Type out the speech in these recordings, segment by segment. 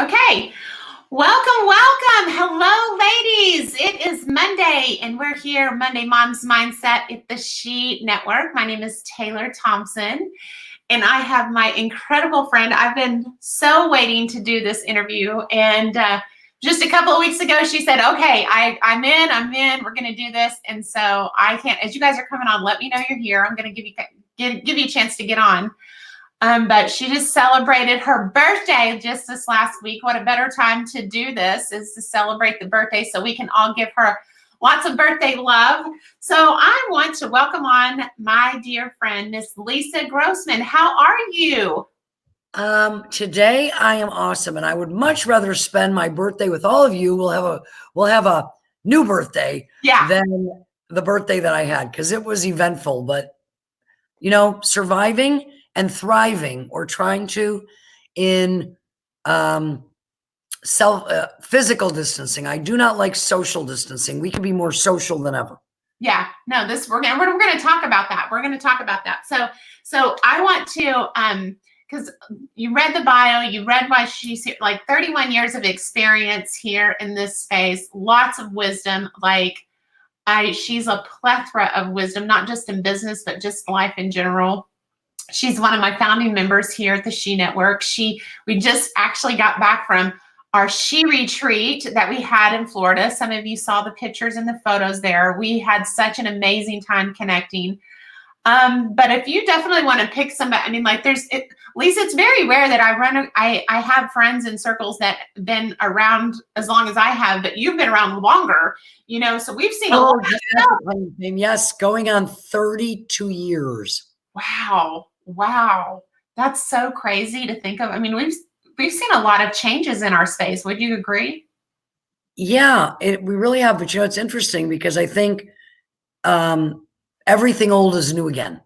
Okay. Welcome, welcome. Hello, ladies. It is Monday, and we're here, Monday Mom's Mindset at the She Network. My name is Taylor Thompson, and I have my incredible friend. I've been so waiting to do this interview, and just a couple of weeks ago, she said, okay, I'm in. We're going to do this. And so I can't, as you guys are coming on, let me know you're here. I'm going to give you a chance to get on. But she just celebrated her birthday just this last week. What a better time to do this is to celebrate the birthday so we can all give her lots of birthday love. So I want to welcome on my dear friend, Miss Lisa Grossman. How are you? Today I am awesome, and I would much rather spend my birthday with all of you. We'll have a new birthday than the birthday that I had, because it was eventful. But surviving and thriving, or trying to, in physical distancing. I do not like social distancing. We can be more social than ever. Yeah, no, we're going to talk about that. We're going to talk about that. So I want to, because you read the bio, you read why she's here, like 31 years of experience here in this space, lots of wisdom. She's a plethora of wisdom, not just in business, but just life in general. She's one of my founding members here at the She Network. We just actually got back from our She Retreat that we had in Florida. Some of you saw the pictures and the photos there. We had such an amazing time connecting. But if you definitely want to pick somebody, Lisa, it's very rare that I have friends in circles that have been around as long as I have, but you've been around longer, so we've seen a lot of stuff. Yes, going on 32 years. Wow. That's so crazy to think of. We've seen a lot of changes in our space. Would you agree? Yeah, we really have. But it's interesting because I think everything old is new again.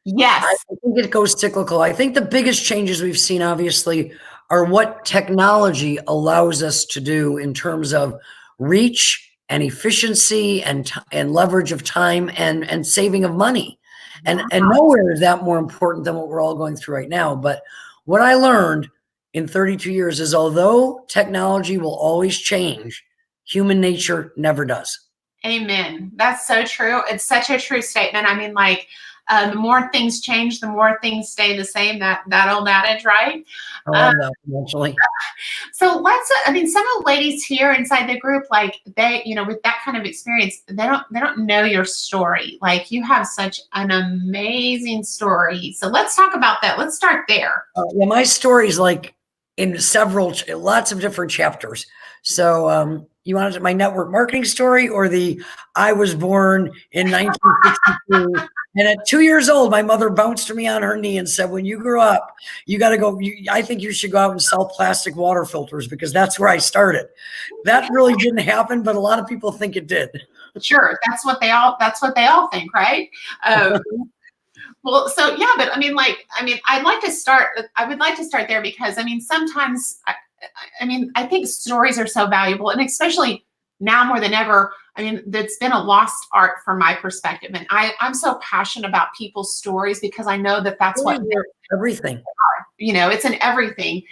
Yes. I think it goes cyclical. I think the biggest changes we've seen, obviously, are what technology allows us to do in terms of reach and efficiency and leverage of time and saving of money. And nowhere is that more important than what we're all going through right now. But what I learned in 32 years is, although technology will always change, human nature never does. Amen. That's so true. It's such a true statement. The more things change, the more things stay the same. That old adage, right? Eventually. So some of the ladies here inside the group, they, with that kind of experience, they don't know your story. You have such an amazing story. So let's talk about that. Let's start there. My story is in lots of different chapters. So you wanted my network marketing story, or I was born in 1962, and at 2 years old, my mother bounced me on her knee and said, when you grow up, you got to go, I think you should go out and sell plastic water filters, because that's where I started. That really didn't happen, but a lot of people think it did. Sure. That's what they all think, right? Well, so yeah, but I would like to start there, because sometimes I think stories are so valuable, and especially now more than ever. That's been a lost art from my perspective, and I'm so passionate about people's stories, because I know that's what everything are. It's in everything,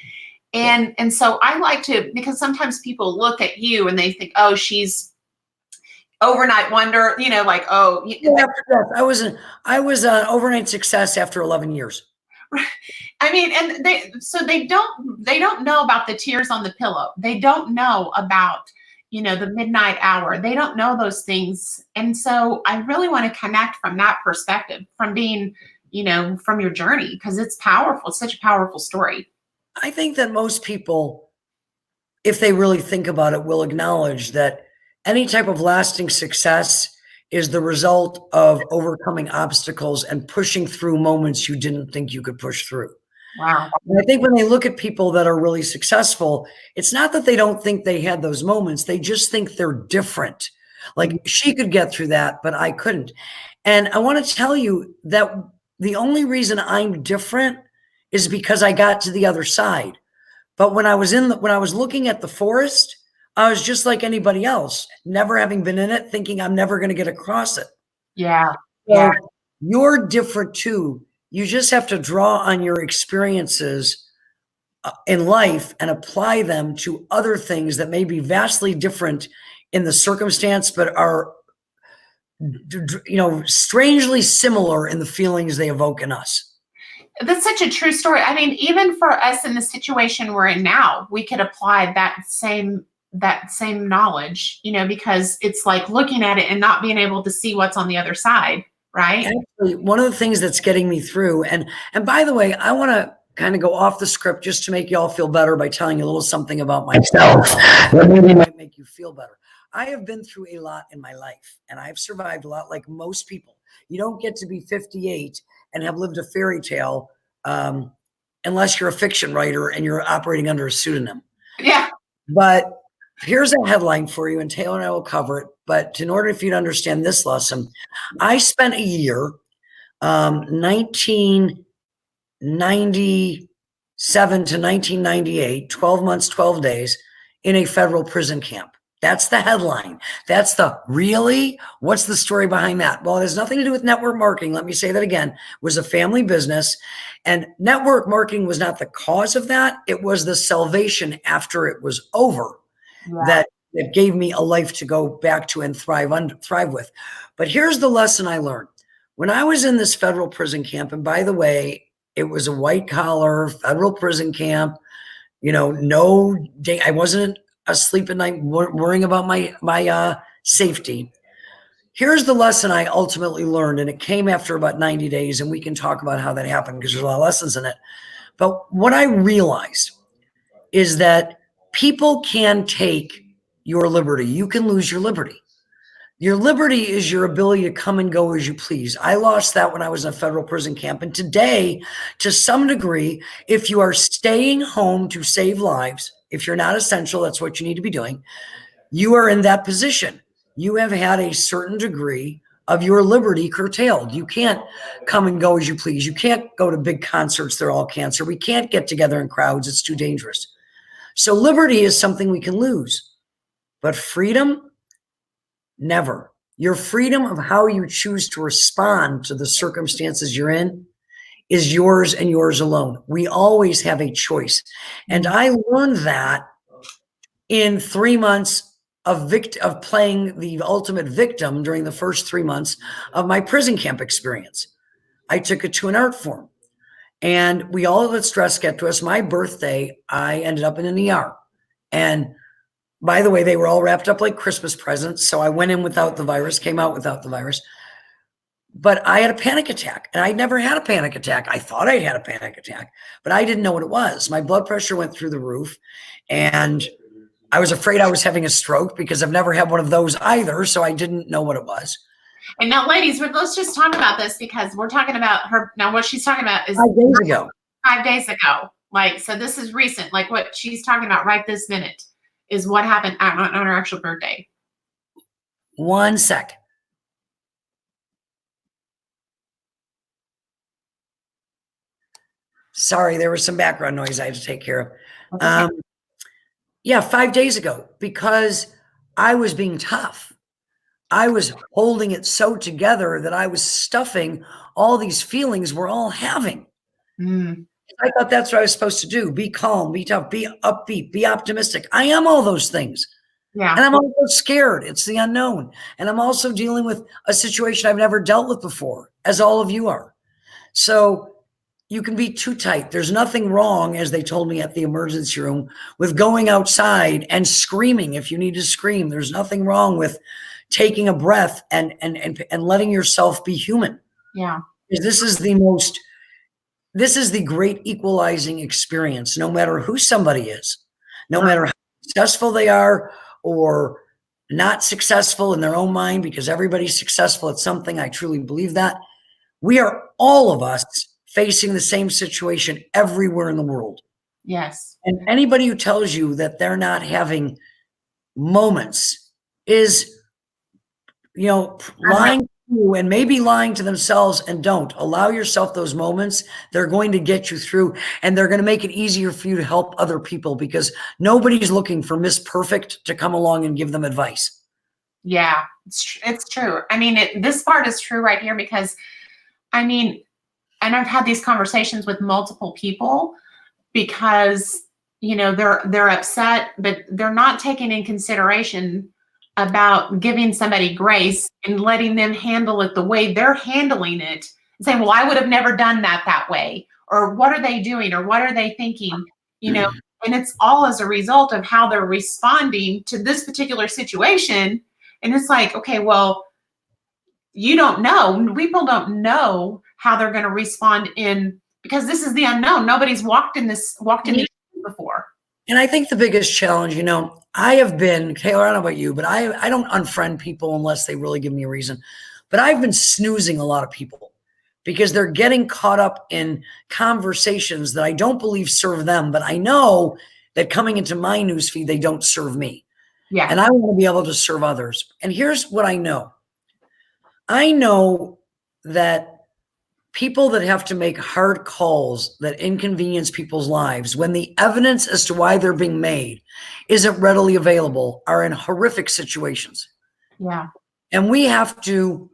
and so I like to, because sometimes people look at you and they think, oh, she's overnight wonder, Yeah, I was an overnight success after 11 years. And they don't know about the tears on the pillow. They don't know about, the midnight hour. They don't know those things. And so I really want to connect from that perspective, from being, from your journey, because it's powerful. It's such a powerful story. I think that most people, if they really think about it, will acknowledge that any type of lasting success is the result of overcoming obstacles and pushing through moments you didn't think you could push through. Wow. And I think when they look at people that are really successful, it's not that they don't think they had those moments. They just think they're different. She could get through that, but I couldn't. And I want to tell you that the only reason I'm different is because I got to the other side. But when I was looking at the forest, I was just like anybody else, never having been in it, thinking I'm never going to get across it. Yeah. So you're different too. You just have to draw on your experiences in life and apply them to other things that may be vastly different in the circumstance, but are, strangely similar in the feelings they evoke in us. That's such a true story. I mean, even for us in the situation we're in now, we could apply that same knowledge, because it's like looking at it and not being able to see what's on the other side, right? Actually, one of the things that's getting me through, and by the way, I want to kind of go off the script just to make you all feel better by telling you a little something about myself that maybe might make you feel better. I have been through a lot in my life, and I've survived a lot like most people. You don't get to be 58 and have lived a fairy tale unless you're a fiction writer and you're operating under a pseudonym. Yeah. But here's a headline for you, and Taylor and I will cover it. But in order for you to understand this lesson, I spent a year, 1997 to 1998, 12 months, 12 days in a federal prison camp. That's the headline. That's the really? What's the story behind that? Well, it has nothing to do with network marketing. Let me say that again. It was a family business, and network marketing was not the cause of that. It was the salvation after it was over that gave me a life to go back to and thrive with. But here's the lesson I learned. When I was in this federal prison camp, and by the way, it was a white collar federal prison camp, no day, I wasn't asleep at night worrying about my safety. Here's the lesson I ultimately learned, and it came after about 90 days, and we can talk about how that happened because there's a lot of lessons in it. But what I realized is that people can take your liberty. You can lose your liberty. Your liberty is your ability to come and go as you please. I lost that when I was in a federal prison camp. And today, to some degree, if you are staying home to save lives, if you're not essential, that's what you need to be doing. You are in that position. You have had a certain degree of your liberty curtailed. You can't come and go as you please. You can't go to big concerts. They're all cancer. We can't get together in crowds. It's too dangerous. So liberty is something we can lose. But freedom, never. Your freedom of how you choose to respond to the circumstances you're in is yours and yours alone. We always have a choice. And I learned that in 3 months of playing the ultimate victim during the first 3 months of my prison camp experience. I took it to an art form. And we all let stress get to us. My birthday, I ended up in an ER. And by the way, they were all wrapped up like Christmas presents. So I went in without the virus, came out without the virus. But I had a panic attack, and I'd never had a panic attack. I thought I'd had a panic attack, but I didn't know what it was. My blood pressure went through the roof, and I was afraid I was having a stroke because I've never had one of those either. So I didn't know what it was. And now, ladies, let's just talk about this because we're talking about her. Now, what she's talking about is 5 days ago. 5 days ago. Like, so this is recent. Like what she's talking about right this minute is what happened on her actual birthday. 1 sec. Sorry, there was some background noise I had to take care of. Okay. Yeah, 5 days ago, because I was being tough. I was holding it so together that I was stuffing all these feelings we're all having. I thought that's what I was supposed to do. Be calm, be tough, be upbeat, be optimistic. I am all those things. Yeah. And I'm also scared. It's the unknown. And I'm also dealing with a situation I've never dealt with before, as all of you are. So you can be too tight. There's nothing wrong, as they told me at the emergency room, with going outside and screaming if you need to scream. There's nothing wrong with taking a breath and letting yourself be human. Yeah. This is the great equalizing experience, no matter who somebody is, no matter how successful they are or not successful in their own mind, because everybody's successful at something. I truly believe that. We are, all of us, facing the same situation everywhere in the world. Yes. And anybody who tells you that they're not having moments is, lying to you, and maybe lying to themselves. And don't allow yourself those moments. They're going to get you through, and they're going to make it easier for you to help other people, because nobody's looking for Miss Perfect to come along and give them advice. Yeah, it's true. I mean, this part is true right here because, I mean, and I've had these conversations with multiple people. because they're upset, but they're not taking in consideration about giving somebody grace and letting them handle it the way they're handling it, and saying, well, I would have never done that way, or what are they doing, or what are they thinking, and it's all as a result of how they're responding to this particular situation. And it's like, okay, well, you don't know, people don't know how they're going to respond because this is the unknown. Nobody's walked in these before. And I think the biggest challenge, I have been, Taylor, I don't know about you, but I don't unfriend people unless they really give me a reason. But I've been snoozing a lot of people because they're getting caught up in conversations that I don't believe serve them, but I know that coming into my newsfeed, they don't serve me. Yeah. And I want to be able to serve others. And here's what I know. I know that people that have to make hard calls that inconvenience people's lives when the evidence as to why they're being made isn't readily available are in horrific situations. Yeah. And we have to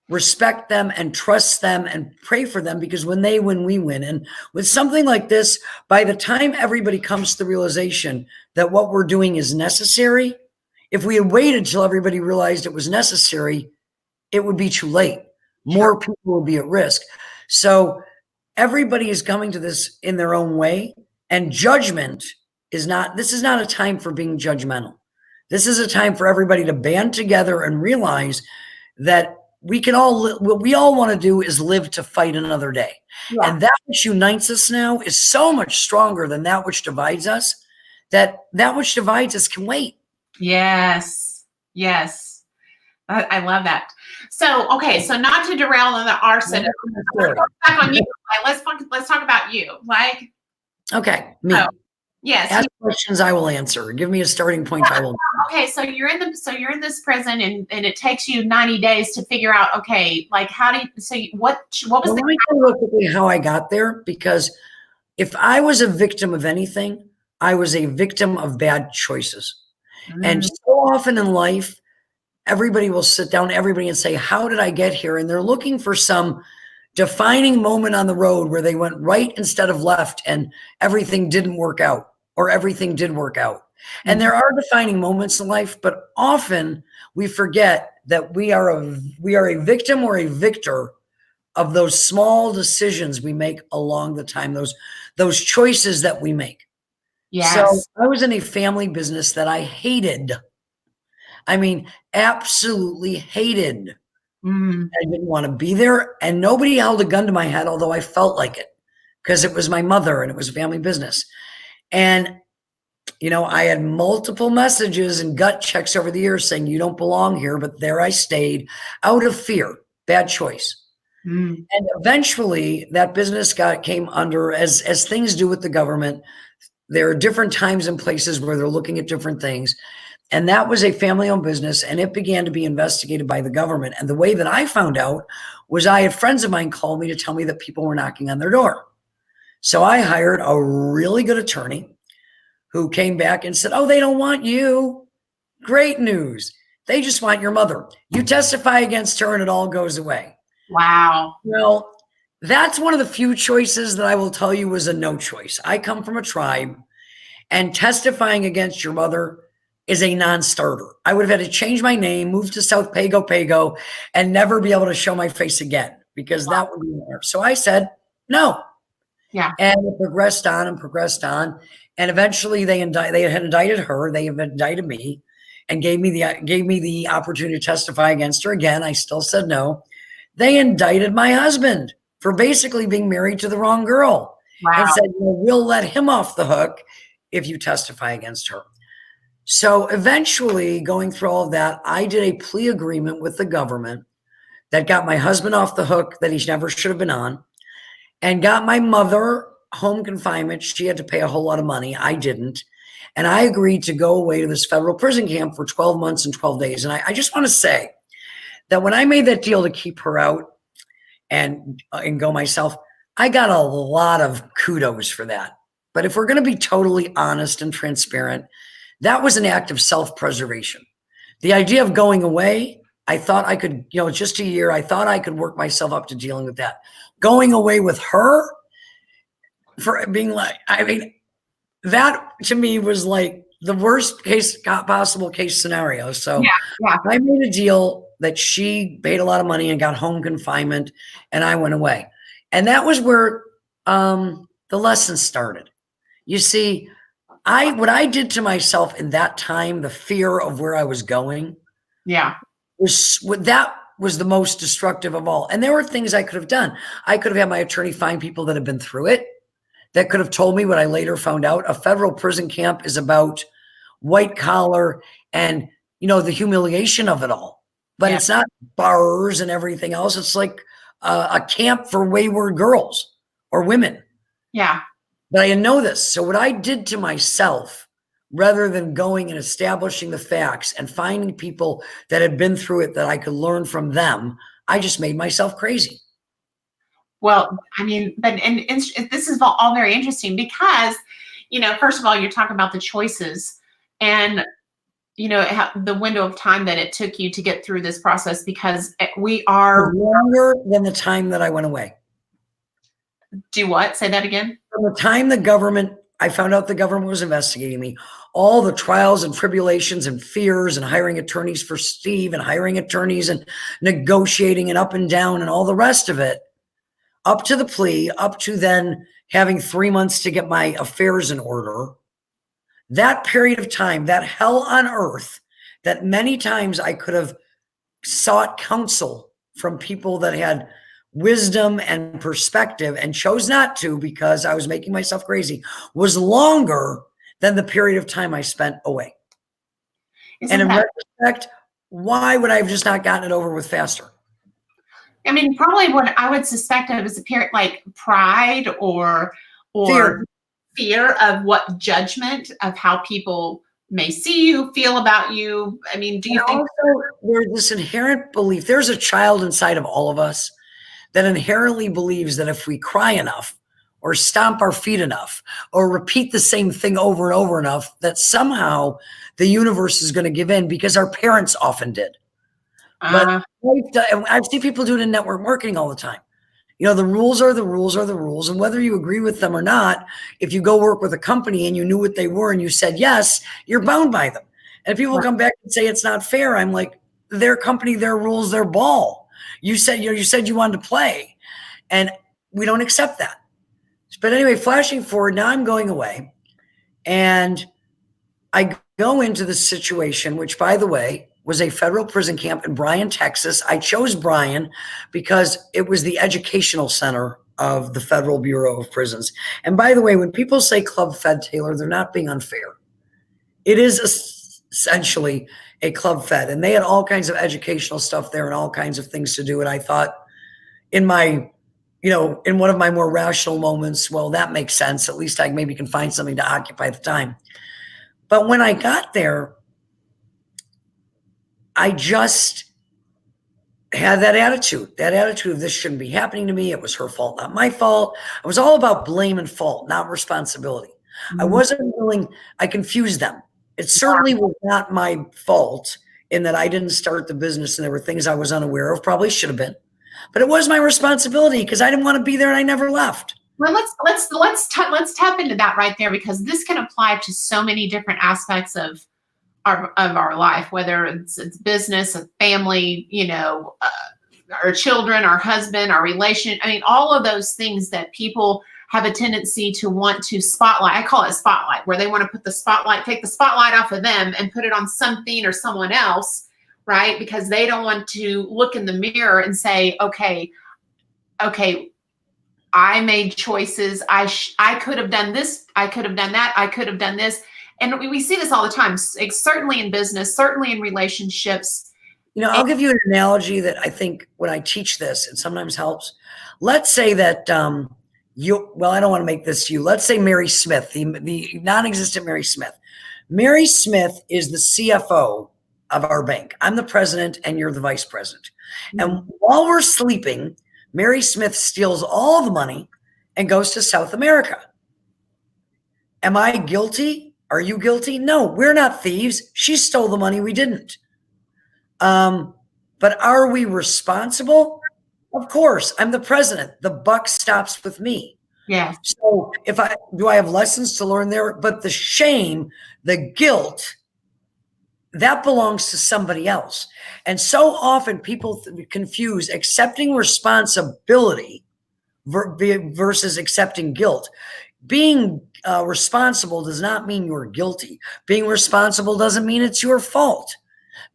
respect them and trust them and pray for them, because when they win, we win. And with something like this, by the time everybody comes to the realization that what we're doing is necessary, if we had waited till everybody realized it was necessary, it would be too late. More people will be at risk. So everybody is coming to this in their own way, and judgment this is not a time for being judgmental. This is a time for everybody to band together and realize that what we all want to do is live to fight another day. Yeah. And that which unites us now is so much stronger than that which divides us, that which divides us can wait. Yes. Yes. I love that. So, okay. So not to derail on the arson. Back on you. Let's talk about you. Like, okay. Me. Oh, yes. Ask questions I will answer. Give me a starting point. I will. Okay. So you're in this prison, and it takes you 90 days to figure out, okay, like what was Let me tell you real quickly how I got there, because if I was a victim of anything, I was a victim of bad choices. And so often in life, everybody will sit down, and say, how did I get here? And they're looking for some defining moment on the road where they went right instead of left and everything didn't work out, or everything did work out. And there are defining moments in life, but often we forget that we are a victim or a victor of those small decisions we make along the time, those choices that we make. Yes. So I was in a family business that I hated. I mean, absolutely hated. I didn't want to be there, and nobody held a gun to my head, although I felt like it, because it was my mother and it was a family business. And, I had multiple messages and gut checks over the years saying, you don't belong here, but there I stayed out of fear. Bad choice. And eventually that business came under, as things do with the government, there are different times and places where they're looking at different things. And that was a family-owned business, and it began to be investigated by the government. And the way that I found out was I had friends of mine call me to tell me that people were knocking on their door. So I hired a really good attorney who came back and said, oh, they don't want you. Great news. They just want your mother. You testify against her and it all goes away. Wow. Well, that's one of the few choices that I will tell you was a no choice. I come from a tribe, and testifying against your mother is a non-starter. I would have had to change my name, move to South Pago, and never be able to show my face again, because that would be there. So I said, no. Yeah. And it progressed on and progressed on. And eventually they had indicted her. They have indicted me and gave me the opportunity to testify against her. Again, I still said no. They indicted my husband for basically being married to the wrong girl. Wow. And said, well, we'll let him off the hook if you testify against her. So eventually, going through all of that, I did a plea agreement with the government that got my husband off the hook that he never should have been on, and got my mother home confinement. She had to pay a whole lot of money. I didn't. And I agreed to go away to this federal prison camp for 12 months and 12 days. And I just want to say that when I made that deal to keep her out and go myself, I got a lot of kudos for that. But if we're going to be totally honest and transparent, that was an act of self-preservation. The idea of going away, I thought I could, just a year, I thought I could work myself up to dealing with that. Going away with her, for being like, I mean, that to me was like the worst case possible case scenario. So Yeah. I made a deal that she paid a lot of money and got home confinement, and I went away. And that was where the lesson started. You see, what I did to myself in that time, the fear of where I was going, Yeah. that was the most destructive of all. And there were things I could have done. I could have had my attorney find people that have been through it, that could have told me what I later found out. A federal prison camp is about white collar and, the humiliation of it all. But it's not bars and everything else. It's like a camp for wayward girls or women. Yeah. But I didn't know this. So what I did to myself, rather than going and establishing the facts and finding people that had been through it that I could learn from them, I just made myself crazy. Well, I mean, but and this is all very interesting because, first of all, you're talking about the choices and, the window of time that it took you to get through this process, because we are longer than the time that I went away. Do what? Say that again. From the time I found out the government was investigating me, all the trials and tribulations and fears and hiring attorneys for Steve and hiring attorneys and negotiating and up and down and all the rest of it, up to the plea, up to then having 3 months to get my affairs in order. That period of time, that hell on earth, that many times I could have sought counsel from people that had wisdom and perspective and chose not to because I was making myself crazy, was longer than the period of time I spent away. And in retrospect, why would I have just not gotten it over with faster? I mean, probably what I would suspect of is a period like pride or fear of what judgment of how people may see you, feel about you. I mean, do you think also there's this inherent belief, there's a child inside of all of us that inherently believes that if we cry enough or stomp our feet enough or repeat the same thing over and over enough, that somehow the universe is going to give in, because our parents often did. But I see people do it in network marketing all the time. The rules are the rules are the rules. And whether you agree with them or not, if you go work with a company and you knew what they were and you said yes, you're bound by them. And people come back and say it's not fair. I'm like, their company, their rules, their ball. You said you wanted to play, and we don't accept that. But anyway, flashing forward, now I'm going away, and I go into the situation, which, by the way, was a federal prison camp in Bryan, Texas. I chose Bryan because it was the educational center of the Federal Bureau of Prisons. And by the way, when people say club fed, Taylor, they're not being unfair. It is essentially a club fed, and they had all kinds of educational stuff there and all kinds of things to do. And I thought in my, in one of my more rational moments, well, that makes sense. At least I maybe can find something to occupy the time. But when I got there, I just had that attitude of this shouldn't be happening to me. It was her fault, not my fault. It was all about blame and fault, not responsibility. I wasn't willing. I confused them. It certainly was not my fault in that I didn't start the business and there were things I was unaware of, probably should have been, but it was my responsibility because I didn't want to be there and I never left. Well, let's tap into that right there, because this can apply to so many different aspects of our life, whether it's business, a family, our children, our husband, our relation. I mean, all of those things that people have a tendency to want to spotlight. I call it spotlight, where they want to put the spotlight, take the spotlight off of them and put it on something or someone else, right? Because they don't want to look in the mirror and say, okay, I made choices. I could have done this. I could have done that. I could have done this. And we see this all the time, certainly in business, certainly in relationships. I'll give you an analogy that I think when I teach this, it sometimes helps. Let's say that I don't want to make this you. Let's say Mary Smith, the non-existent Mary Smith. Mary Smith is the CFO of our bank. I'm the president and you're the vice president. And while we're sleeping, Mary Smith steals all the money and goes to South America. Am I guilty? Are you guilty? No, we're not thieves. She stole the money. We didn't. But are we responsible? Of course. I'm the president. The buck stops with me. Yes. So do I have lessons to learn there? But the shame, the guilt, that belongs to somebody else. And so often people confuse accepting responsibility versus accepting guilt. Being responsible does not mean you're guilty. Being responsible doesn't mean it's your fault.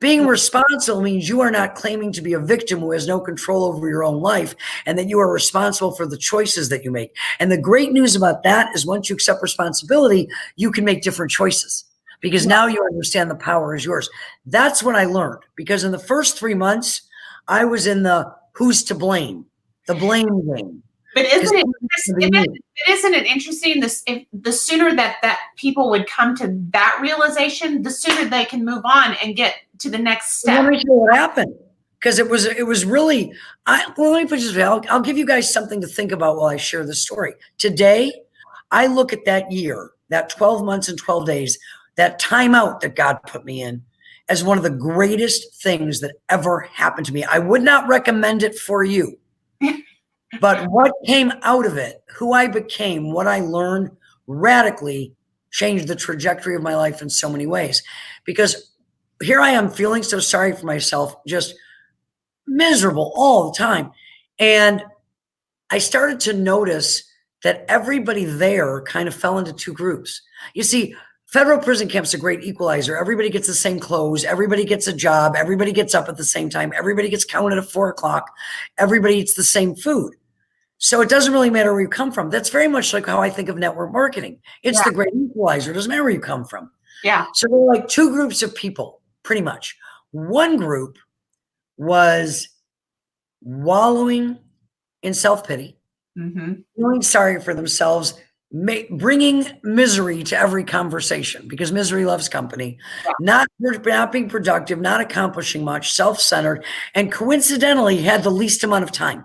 Being responsible means you are not claiming to be a victim who has no control over your own life, and that you are responsible for the choices that you make. And the great news about that is once you accept responsibility, you can make different choices because now you understand the power is yours. That's what I learned, because in the first 3 months, I was in the who's to blame, the blame game. But isn't it interesting? The sooner that people would come to that realization, the sooner they can move on and get to the next step. Let me tell you what happened, because it was really. Let me put it this way. I'll give you guys something to think about while I share this story. Today, I look at that year, that 12 months and 12 days, that timeout that God put me in, as one of the greatest things that ever happened to me. I would not recommend it for you. But what came out of it, who I became, what I learned, radically changed the trajectory of my life in so many ways. Because here I am feeling so sorry for myself, just miserable all the time. And I started to notice that everybody there kind of fell into two groups. You see, federal prison camp's a great equalizer. Everybody gets the same clothes. Everybody gets a job. Everybody gets up at the same time. Everybody gets counted at 4 o'clock. Everybody eats the same food. So it doesn't really matter where you come from. That's very much like how I think of network marketing. It's the great equalizer. It doesn't matter where you come from. Yeah. So there were like two groups of people, pretty much. One group was wallowing in self-pity, feeling sorry for themselves, bringing misery to every conversation because misery loves company, not being productive, not accomplishing much, self-centered, and coincidentally had the least amount of time.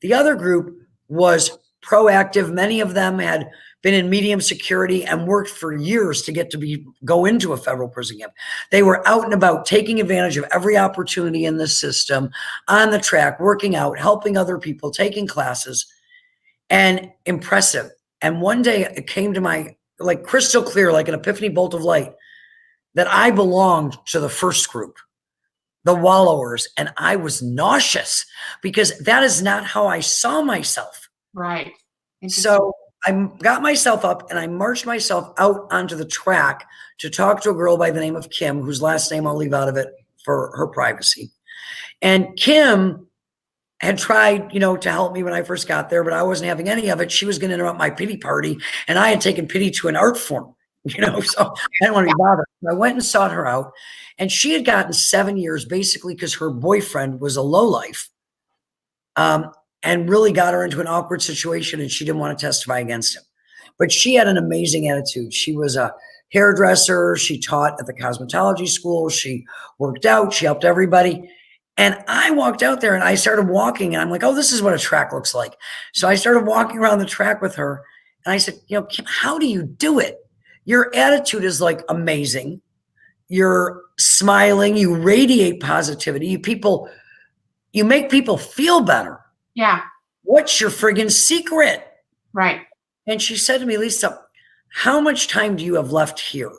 The other group was proactive. Many of them had been in medium security and worked for years to get to go into a federal prison camp. They were out and about, taking advantage of every opportunity in the system, on the track, working out, helping other people, taking classes, and impressive. And one day it came to my, like crystal clear, like an epiphany bolt of light, that I belonged to the first group, the wallowers, and I was nauseous because that is not how I saw myself. Right. So I got myself up and I marched myself out onto the track to talk to a girl by the name of Kim, whose last name I'll leave out of it for her privacy. And Kim had tried, to help me when I first got there, but I wasn't having any of it. She was going to interrupt my pity party, and I had taken pity to an art form, so I didn't want to be bothered. So I went and sought her out. And she had gotten 7 years basically because her boyfriend was a lowlife, and really got her into an awkward situation, and she didn't want to testify against him. But she had an amazing attitude. She was a hairdresser. She taught at the cosmetology school. She worked out. She helped everybody. And I walked out there and I started walking, and I'm like, oh, this is what a track looks like. So I started walking around the track with her, and I said, Kim, how do you do it? Your attitude is like amazing. You're smiling, you radiate positivity. You make people feel better. Yeah. What's your friggin' secret? Right. And she said to me, Lisa, how much time do you have left here?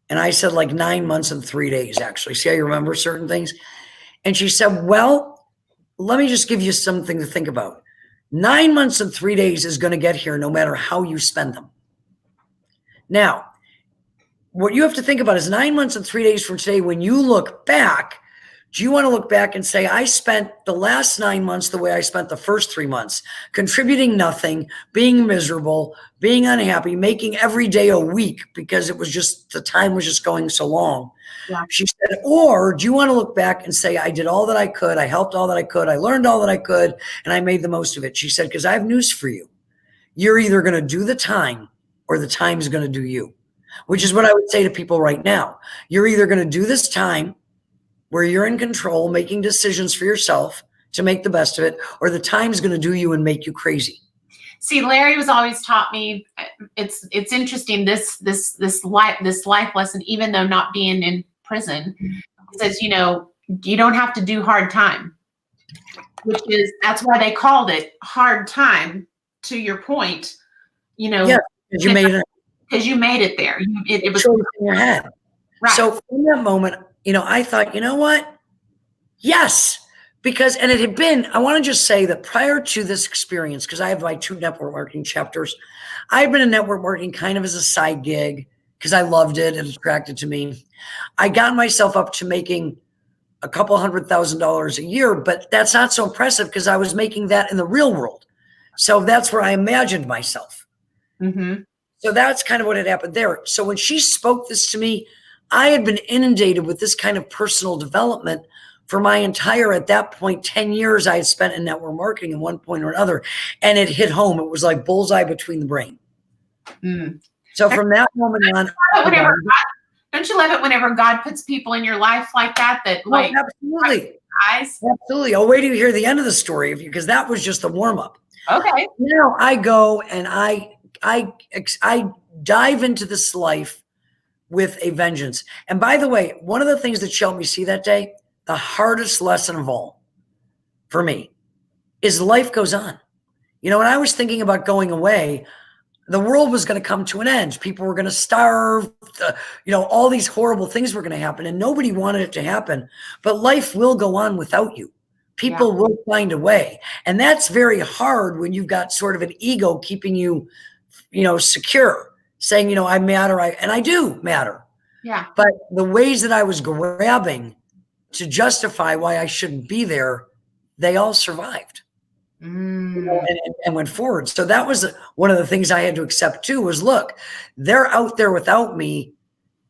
And I said, like 9 months and 3 days, actually. See how you remember certain things? And she said, well, let me just give you something to think about. 9 months and 3 days is going to get here no matter how you spend them. Now, what you have to think about is 9 months and 3 days from today, when you look back, do you want to look back and say, I spent the last 9 months the way I spent the first 3 months, contributing nothing, being miserable, being unhappy, making every day a week because it was just, the time was just going so long. Yeah. She said, or do you want to look back and say, I did all that I could, I helped all that I could, I learned all that I could, and I made the most of it. She said, because I have news for you. You're either going to do the time or the time is going to do you. Which is what I would say to people right now. You're either going to do this time where you're in control, making decisions for yourself to make the best of it, or the time's going to do you and make you crazy. See, Larry was always taught me, it's interesting, this life lesson, even though not being in prison, says, you don't have to do hard time. that's why they called it hard time, to your point, Yeah, because you made it there. It was choice in your head. right. So in that moment, I thought, you know what? Yes, because, and it had been, I want to just say that prior to this experience, because I have my 2 network marketing chapters, I've been in network marketing kind of as a side gig because I loved it and attracted to me. I got myself up to making a couple $100,000 a year, but that's not so impressive because I was making that in the real world. So that's where I imagined myself. Mm-hmm. So that's kind of what had happened there. So when she spoke this to me, I had been inundated with this kind of personal development for my entire, at that point, 10 years I had spent in network marketing at one point or another, and it hit home. It was like bullseye between the brain. Mm. So from that moment on, don't you love it whenever God puts people in your life like that? Like, absolutely. Eyes? Absolutely. I'll wait till you hear the end of the story because that was just the warm up. Okay. Now I go and I dive into this life with a vengeance. And by the way, one of the things that she helped me see that day, the hardest lesson of all for me, is life goes on. When I was thinking about going away, the world was going to come to an end. People were going to starve. All these horrible things were going to happen, and nobody wanted it to happen. But life will go on without you. People will find a way, and that's very hard when you've got sort of an ego keeping you, secure, saying, I matter, and I do matter. Yeah. But the ways that I was grabbing to justify why I shouldn't be there, they all survived. And went forward. So that was one of the things I had to accept too, was look, they're out there without me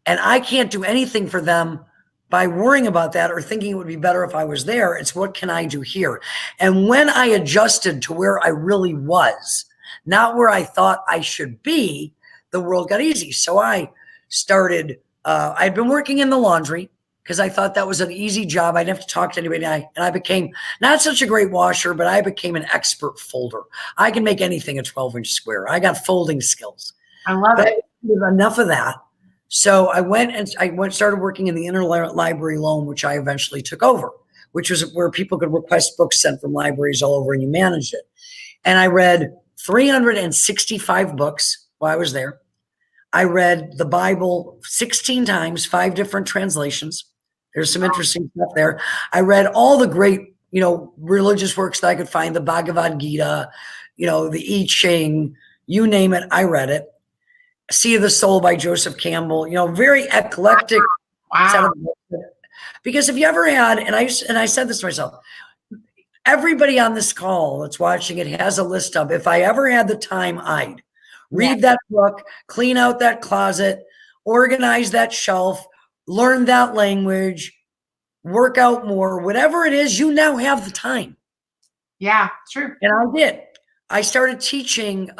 and I can't do anything for them by worrying about that or thinking it would be better if I was there. It's what can I do here? And when I adjusted to where I really was, not where I thought I should be, the world got easy. So I started, I'd been working in the laundry because I thought that was an easy job. I didn't have to talk to anybody. And I became not such a great washer, but I became an expert folder. I can make anything a 12-inch square. I got folding skills. I love it. Enough of that. So I started working in the interlibrary loan, which I eventually took over, which was where people could request books sent from libraries all over and you managed it. And I read 365 books while I was there. I read the Bible 16 times, 5 different translations. There's some interesting stuff there. I read all the great, religious works that I could find, the Bhagavad Gita, the I Ching, you name it, I read it. Sea of the Soul by Joseph Campbell, very eclectic set of books. Because if you ever had, and I said this to myself, everybody on this call that's watching it has a list of, if I ever had the time, I'd read that book, clean out that closet, organize that shelf, learn that language, work out more, whatever it is, you now have the time. Yeah, true. And I did. I started teaching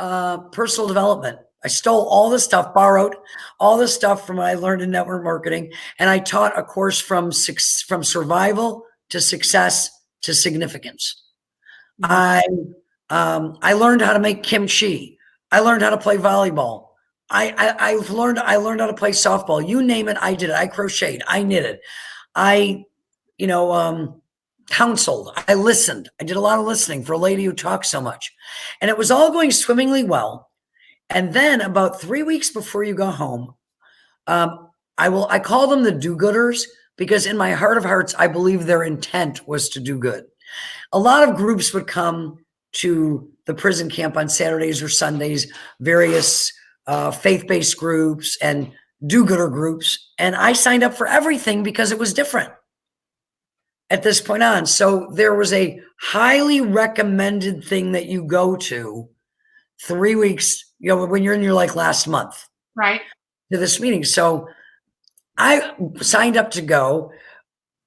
personal development. I stole all the stuff, borrowed all the stuff from what I learned in network marketing. And I taught a course from survival to success to significance. I learned how to make kimchi. I learned how to play volleyball. I learned how to play softball. You name it, I did it. I crocheted. I knitted. I, counseled. I listened. I did a lot of listening for a lady who talks so much. And it was all going swimmingly well. And then about 3 weeks before you go home, I call them the do-gooders because in my heart of hearts, I believe their intent was to do good. A lot of groups would come to the prison camp on Saturdays or Sundays, various faith-based groups and do-gooder groups. And I signed up for everything because it was different at this point on. So there was a highly recommended thing that you go to 3 weeks, when you're in your last month. Right. To this meeting. So I signed up to go,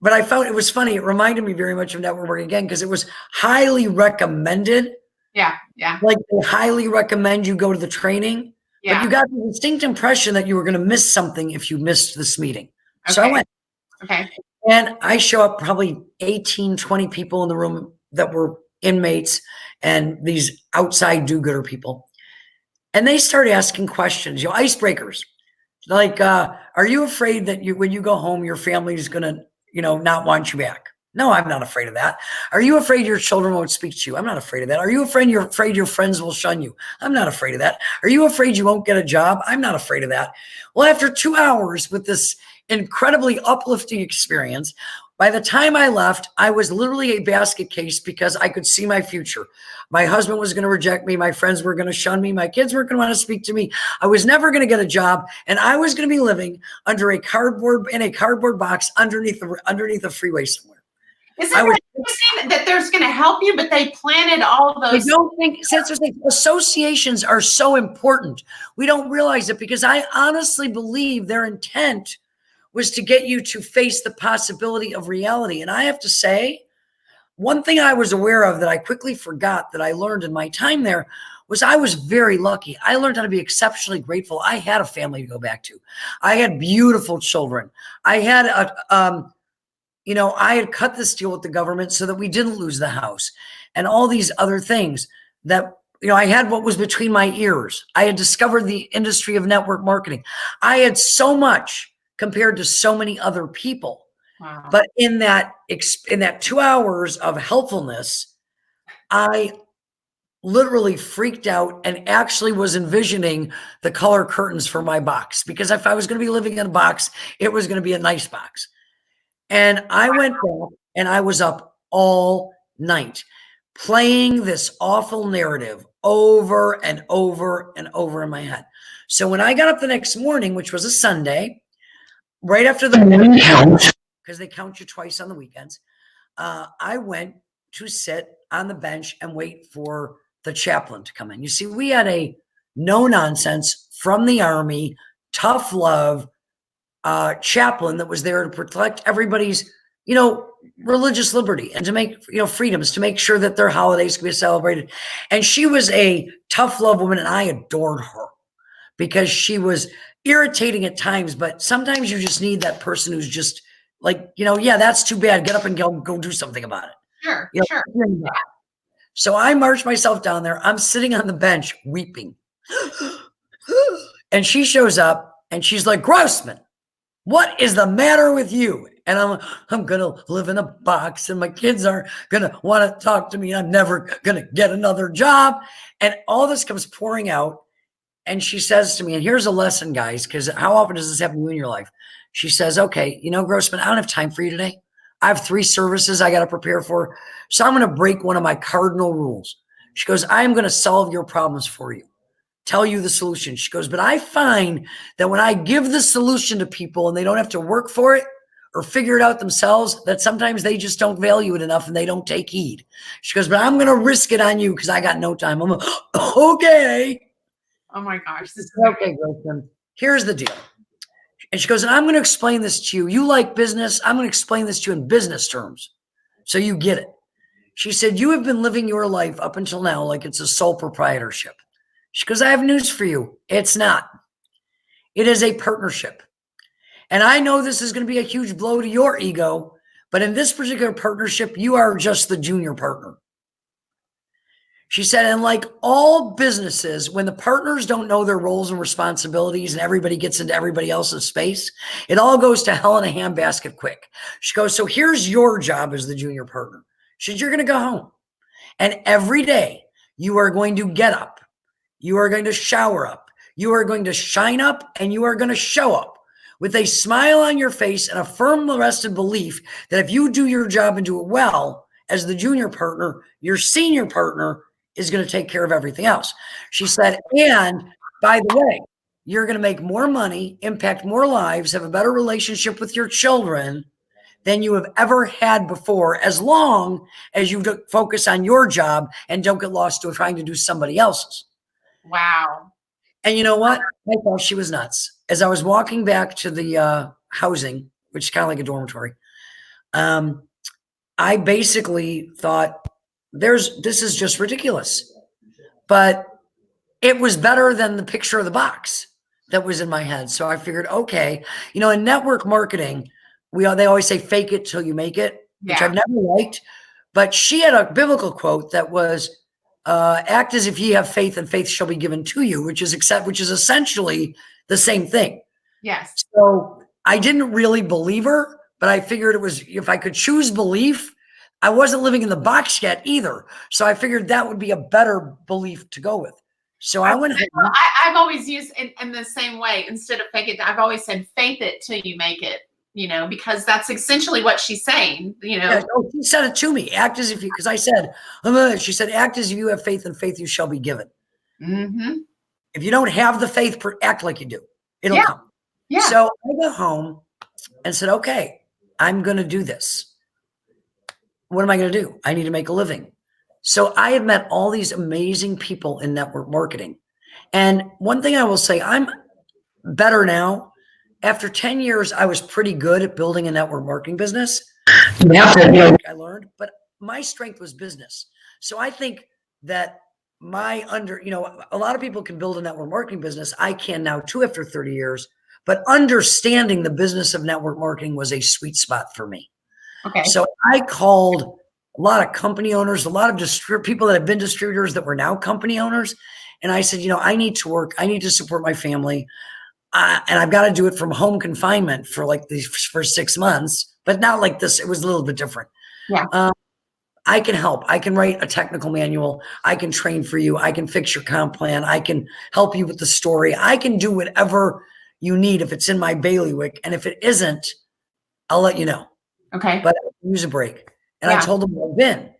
but I found it was funny. It reminded me very much of network marketing again, because it was highly recommended. Yeah. Yeah. Like they highly recommend you go to the training, but you got the distinct impression that you were going to miss something if you missed this meeting. Okay. So I went. Okay. And I show up, probably 18, 20 people in the room that were inmates and these outside do-gooder people. And they start asking questions, icebreakers. Like, are you afraid that when you go home, your family is going to, not want you back? No, I'm not afraid of that. Are you afraid your children won't speak to you? I'm not afraid of that. Are you afraid your friends will shun you? I'm not afraid of that. Are you afraid you won't get a job? I'm not afraid of that. Well, after 2 hours with this incredibly uplifting experience, by the time I left, I was literally a basket case because I could see my future. My husband was going to reject me. My friends were going to shun me. My kids weren't going to want to speak to me. I was never going to get a job, and I was going to be living in a cardboard box underneath the freeway somewhere. Isn't that interesting that there's going to help you, but they planted all those? I don't think associations are so important. We don't realize it because I honestly believe their intent was to get you to face the possibility of reality. And I have to say, one thing I was aware of that I quickly forgot that I learned in my time there was I was very lucky. I learned how to be exceptionally grateful. I had a family to go back to. I had beautiful children. I had I had cut this deal with the government so that we didn't lose the house and all these other things that, I had what was between my ears. I had discovered the industry of network marketing. I had so much compared to so many other people. Wow. But in that 2 hours of helpfulness, I literally freaked out and actually was envisioning the color curtains for my box, because if I was going to be living in a box, it was going to be a nice box. And I went back and I was up all night playing this awful narrative over and over and over in my head. So when I got up the next morning, which was a Sunday, right after the morning count, because they count you twice on the weekends, I went to sit on the bench and wait for the chaplain to come in. You see, we had a no nonsense from the Army, tough love chaplain that was there to protect everybody's, religious liberty and to make, freedoms, to make sure that their holidays could be celebrated. And she was a tough love woman, and I adored her because she was irritating at times, but sometimes you just need that person who's just like, yeah, that's too bad. Get up and go do something about it. Sure, sure. So I marched myself down there. I'm sitting on the bench weeping. And she shows up and she's like, Grossman, what is the matter with you? And I'm going to live in a box and my kids aren't going to want to talk to me. I'm never going to get another job. And all this comes pouring out. And she says to me, and here's a lesson, guys, because how often does this happen to you in your life? She says, okay, Grossman, I don't have time for you today. I have 3 services I got to prepare for. So I'm going to break one of my cardinal rules. She goes, I'm going to solve your problems for you. Tell you the solution. She goes, but I find that when I give the solution to people and they don't have to work for it or figure it out themselves, that sometimes they just don't value it enough and they don't take heed. She goes, but I'm going to risk it on you because I got no time. I'm like, okay. Oh my gosh. This is okay, Grossman. Here's the deal. And she goes, and I'm going to explain this to you. You like business. I'm going to explain this to you in business terms so you get it. She said, you have been living your life up until now like it's a sole proprietorship. She goes, I have news for you. It's not. It is a partnership. And I know this is going to be a huge blow to your ego, but in this particular partnership, you are just the junior partner. She said, and like all businesses, when the partners don't know their roles and responsibilities and everybody gets into everybody else's space, it all goes to hell in a handbasket quick. She goes, so here's your job as the junior partner. She said, you're going to go home. And every day you are going to get up. You are going to shower up. You are going to shine up, and you are going to show up with a smile on your face and a firm rested belief that if you do your job and do it well as the junior partner, your senior partner is going to take care of everything else. She said, and by the way, you're going to make more money, impact more lives, have a better relationship with your children than you have ever had before, as long as you focus on your job and don't get lost to trying to do somebody else's. Wow. And you know what? I thought she was nuts. As I was walking back to the housing, which is kind of like a dormitory, I basically thought, this is just ridiculous. But it was better than the picture of the box that was in my head. So I figured, okay, in network marketing, they always say fake it till you make it, which I've never liked. But she had a biblical quote that was, act as if ye have faith and faith shall be given to you, which is essentially the same thing. Yes. So I didn't really believe her, but I figured it was, if I could choose belief, I wasn't living in the box yet either. So I figured that would be a better belief to go with. So I went home. I've always used in the same way. Instead of fake it, I've always said faith it till you make it, because that's essentially what she's saying, Yeah, no, she said it to me. Act as if you, because I said, she said, act as if you have faith, and faith you shall be given. Mm-hmm. If you don't have the faith, act like you do. It'll come. Yeah. So I got home and said, okay, I'm going to do this. What am I going to do? I need to make a living. So I had met all these amazing people in network marketing. And one thing I will say, I'm better now. After 10 years, I was pretty good at building a network marketing business. I learned, but my strength was business. So I think that a lot of people can build a network marketing business. I can now too after 30 years, but understanding the business of network marketing was a sweet spot for me. Okay. So I called a lot of company owners, a lot of people that have been distributors that were now company owners. And I said, I need to work. I need to support my family. And I've got to do it from home confinement for like these first 6 months, but not like this. It was a little bit different. Yeah. I can help. I can write a technical manual. I can train for you. I can fix your comp plan. I can help you with the story. I can do whatever you need if it's in my bailiwick. And if it isn't, I'll let you know. Okay. But use a break. And I told them I've been.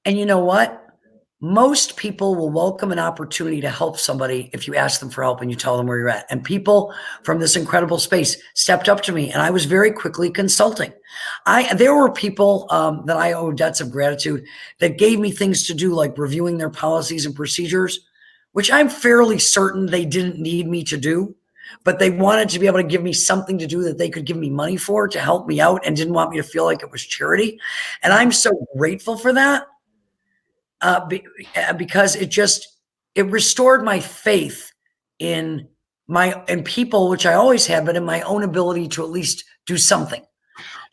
And you know what? Most people will welcome an opportunity to help somebody if you ask them for help and you tell them where you're at. And people from this incredible space stepped up to me, and I was very quickly consulting. There were people that I owe debts of gratitude that gave me things to do, like reviewing their policies and procedures, which I'm fairly certain they didn't need me to do, but they wanted to be able to give me something to do that they could give me money for to help me out and didn't want me to feel like it was charity. And I'm so grateful for that. Because it restored my faith in people, which I always had, but in my own ability to at least do something.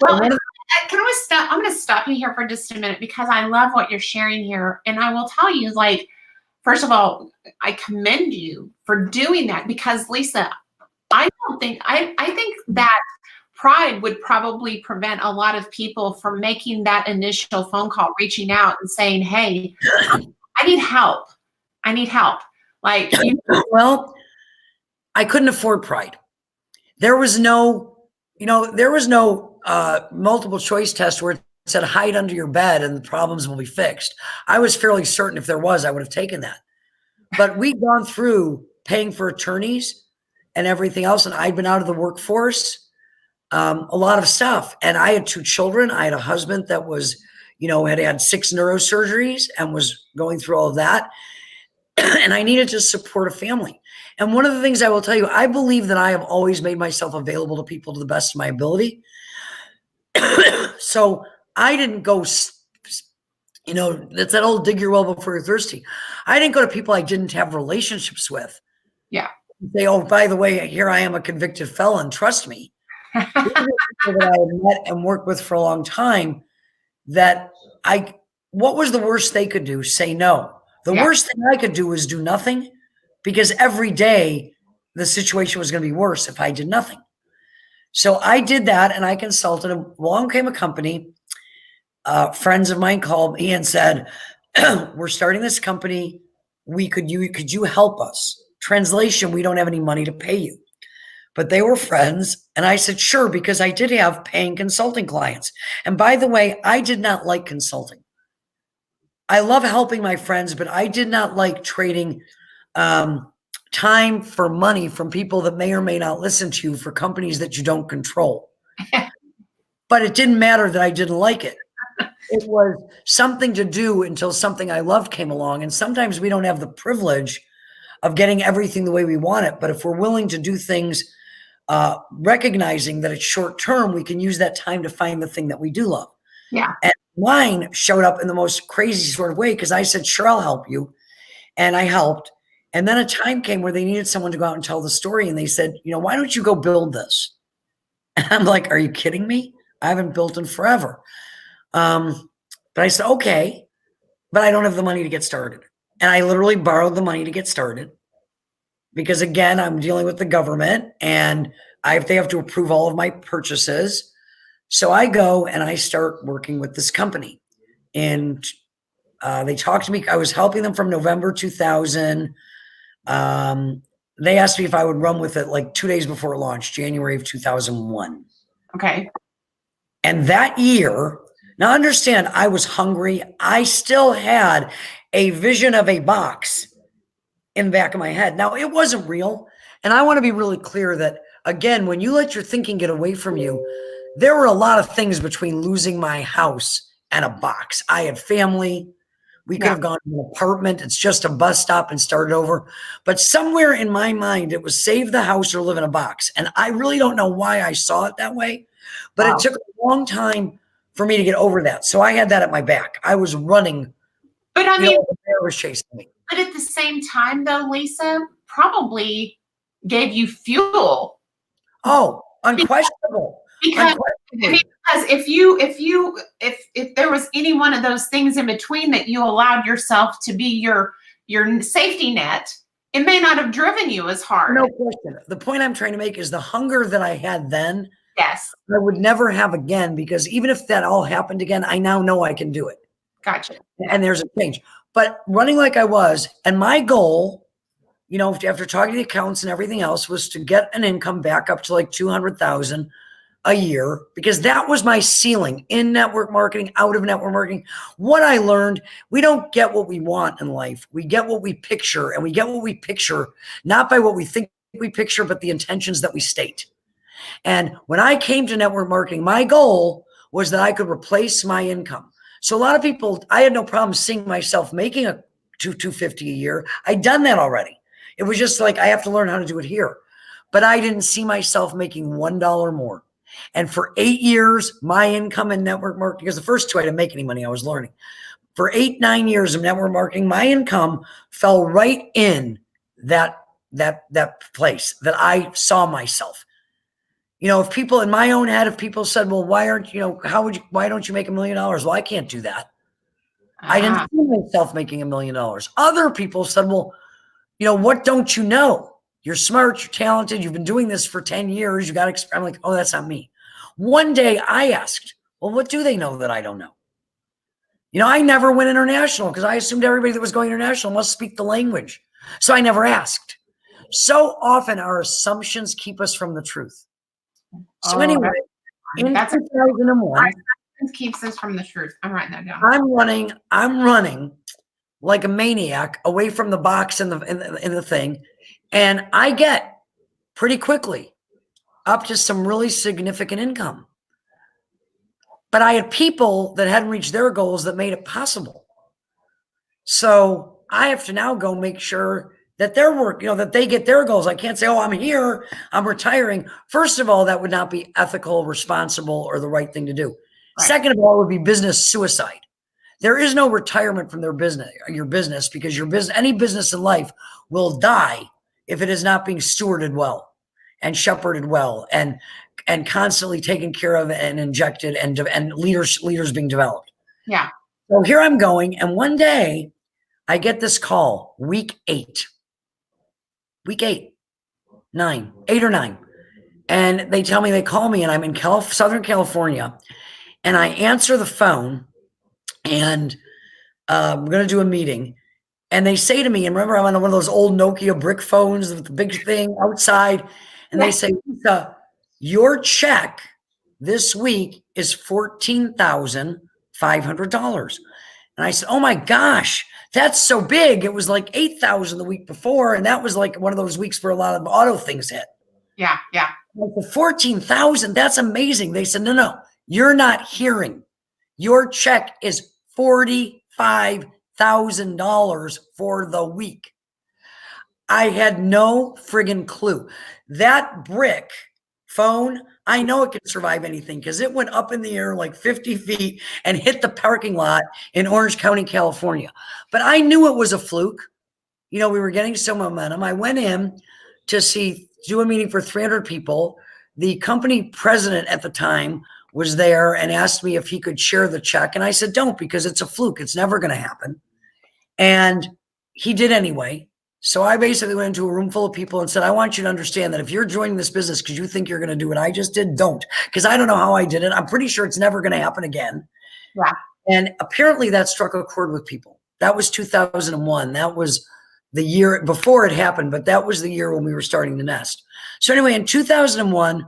Well, I'm going to stop you here for just a minute because I love what you're sharing here. And I will tell you, first of all, I commend you for doing that because Lisa, I think that pride would probably prevent a lot of people from making that initial phone call, reaching out and saying, hey, I need help. I need help. Well, I couldn't afford pride. There was no multiple choice test where it said hide under your bed and the problems will be fixed. I was fairly certain if there was, I would have taken that. But we'd gone through paying for attorneys and everything else. And I'd been out of the workforce. A lot of stuff. And I had 2 children. I had a husband that was, had 6 neurosurgeries and was going through all of that. And I needed to support a family. And one of the things I will tell you, I believe that I have always made myself available to people to the best of my ability. So I didn't go, it's that old dig your well before you're thirsty. I didn't go to people I didn't have relationships with. Yeah. Say, oh, by the way, here I am a convicted felon. Trust me. People that I had met and worked with for a long time what was the worst they could do? Say no. The worst thing I could do was do nothing because every day the situation was going to be worse if I did nothing. So I did that and I consulted. Along came a company. Friends of mine called me and said, we're starting this company. Could you help us? Translation, we don't have any money to pay you. But they were friends. And I said, sure, because I did have paying consulting clients. And by the way, I did not like consulting. I love helping my friends, but I did not like trading time for money from people that may or may not listen to you for companies that you don't control. But it didn't matter that I didn't like it. It was something to do until something I loved came along. And sometimes we don't have the privilege of getting everything the way we want it. But if we're willing to do things, recognizing that it's short term, we can use that time to find the thing that we do love. Yeah. And mine showed up in the most crazy sort of way because I said, sure, I'll help you. And I helped. And then a time came where they needed someone to go out and tell the story. And they said, why don't you go build this? And I'm like, are you kidding me? I haven't built in forever. But I said, okay, but I don't have the money to get started. And I literally borrowed the money to get started because, again, I'm dealing with the government and they have to approve all of my purchases. So I go and I start working with this company, and they talked to me. I was helping them from November 2000. They asked me if I would run with it like 2 days before launch, January of 2001. Okay. And that year, now understand, I was hungry. I still had a vision of a box in the back of my head. Now, it wasn't real. And I want to be really clear that, again, when you let your thinking get away from you, there were a lot of things between losing my house and a box. I had family. We could have gone to an apartment. It's just a bus stop and started over. But somewhere in my mind, it was save the house or live in a box. And I really don't know why I saw it that way, but it took a long time for me to get over that. So I had that at my back. I was running. But I mean, the bear was chasing me. But at the same time, though, Lisa, probably gave you fuel. Oh, unquestionable. Because if there was any one of those things in between that you allowed yourself to be your safety net, it may not have driven you as hard. No question. The point I'm trying to make is the hunger that I had then, yes, I would never have again, because even if that all happened again, I now know I can do it. Gotcha. And there's a change. But running like I was, and my goal, you know, after talking to the accountants and everything else, was to get an income back up to like 200,000 a year, because that was my ceiling in network marketing, out of network marketing. What I learned, we don't get what we want in life. We get what we picture, and we get what we picture, not by what we think we picture, but the intentions that we state. And when I came to network marketing, my goal was that I could replace my income. So a lot of people, I had no problem seeing myself making a $250 a year. I'd done that already. It was just like, I have to learn how to do it here. But I didn't see myself making $1 more. And for 8 years, my income in network marketing, because the first 2, I didn't make any money, I was learning. For 8, 9 years of network marketing, my income fell right in that place that I saw myself. You know, if people in my own head, if people said, well, why don't you make $1 million? Well, I can't do that. I didn't see myself making $1 million. Other people said, well, you know, what don't you know? You're smart, you're talented, you've been doing this for 10 years. You got to, I'm like, oh, that's not me. One day I asked, well, what do they know that I don't know? You know, I never went international because I assumed everybody that was going international must speak the language. So I never asked. So often our assumptions keep us from the truth. So anyway, in 2001, keeps us from the truth. I'm writing that down. I'm running like a maniac away from the box in the thing, and I get pretty quickly up to some really significant income. But I had people that hadn't reached their goals that made it possible. So I have to now go make sure that their work, you know, that they get their goals. I can't say, oh, I'm here, I'm retiring. First of all, that would not be ethical, responsible, or the right thing to do. Right. Second of all, it would be business suicide. There is no retirement from your business, because your business, any business in life, will die if it is not being stewarded well and shepherded well and constantly taken care of and injected and leaders being developed. Yeah. So here I'm going, and one day I get this call, week 8, 8 or 9. And they tell me, they call me, and I'm in Southern California, and I answer the phone, and we're going to do a meeting. And they say to me, and remember, I'm on one of those old Nokia brick phones with the big thing outside. And they say, Lisa, your check this week is $14,500. And I said, oh my gosh, that's so big. It was like 8,000 the week before. And that was like one of those weeks where a lot of auto things hit. Yeah. Yeah. Like 14,000, that's amazing. They said, no, you're not hearing. Your check is $45,000 for the week. I had no friggin' clue. That brick phone, I know it can survive anything, because it went up in the air like 50 feet and hit the parking lot in Orange County, California. But I knew it was a fluke. You know, we were getting some momentum. I went in to do a meeting for 300 people. The company president at the time was there and asked me if he could share the check. And I said, don't, because it's a fluke. It's never going to happen. And he did anyway. So I basically went into a room full of people and said, I want you to understand that if you're joining this business because you think you're going to do what I just did, don't. Because I don't know how I did it. I'm pretty sure it's never going to happen again. Yeah. And apparently that struck a chord with people. That was 2001. That was the year before it happened, but that was the year when we were starting to nest. So anyway, in 2001,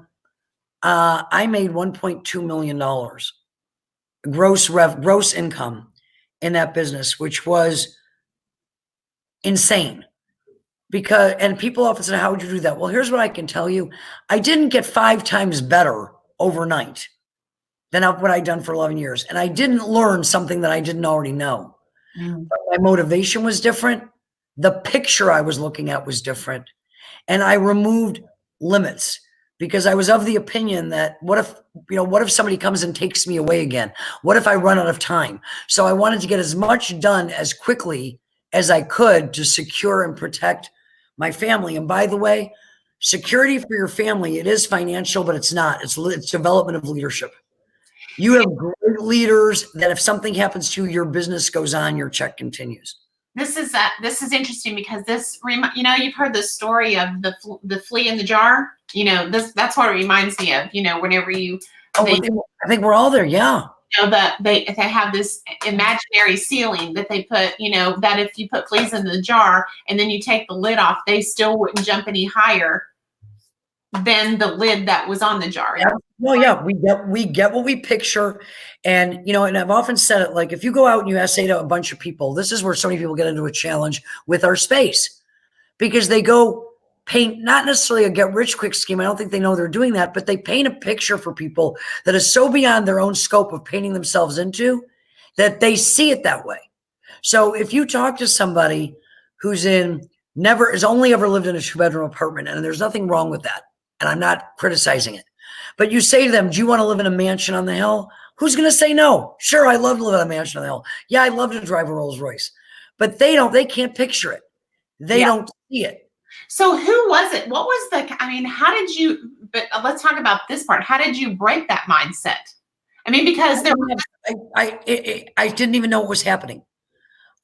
I made $1.2 million gross income in that business, which was insane. And people often say, how would you do that? Well, here's what I can tell you. I didn't get 5 times better overnight than what I'd done for 11 years. And I didn't learn something that I didn't already know. But my motivation was different. The picture I was looking at was different. And I removed limits because I was of the opinion that what if somebody comes and takes me away again? What if I run out of time? So I wanted to get as much done as quickly as I could to secure and protect my family. And by the way, security for your family, it is financial, but it's not. It's development of leadership. You have great leaders that if something happens to you, your business goes on, your check continues. This is interesting because you've heard the story of the flea in the jar. That's what it reminds me of. Whenever I think we're all there. Yeah. They have this imaginary ceiling that they put, that if you put fleas in the jar and then you take the lid off, they still wouldn't jump any higher than the lid that was on the jar. Yeah. Well, yeah, we get what we picture. And, and I've often said it, like, if you go out and you say to a bunch of people, this is where so many people get into a challenge with our space, because they go paint, not necessarily a get rich quick scheme. I don't think they know they're doing that, but they paint a picture for people that is so beyond their own scope of painting themselves into that they see it that way. So if you talk to somebody who's has only ever lived in a 2-bedroom apartment, and there's nothing wrong with that, and I'm not criticizing it, but you say to them, do you want to live in a mansion on the hill? Who's going to say no? Sure, I love to live in a mansion on the hill. Yeah, I'd love to drive a Rolls Royce. But they can't picture it. They don't see it. So who was it? What was how did you, but let's talk about this part. How did you break that mindset? Because I didn't even know what was happening.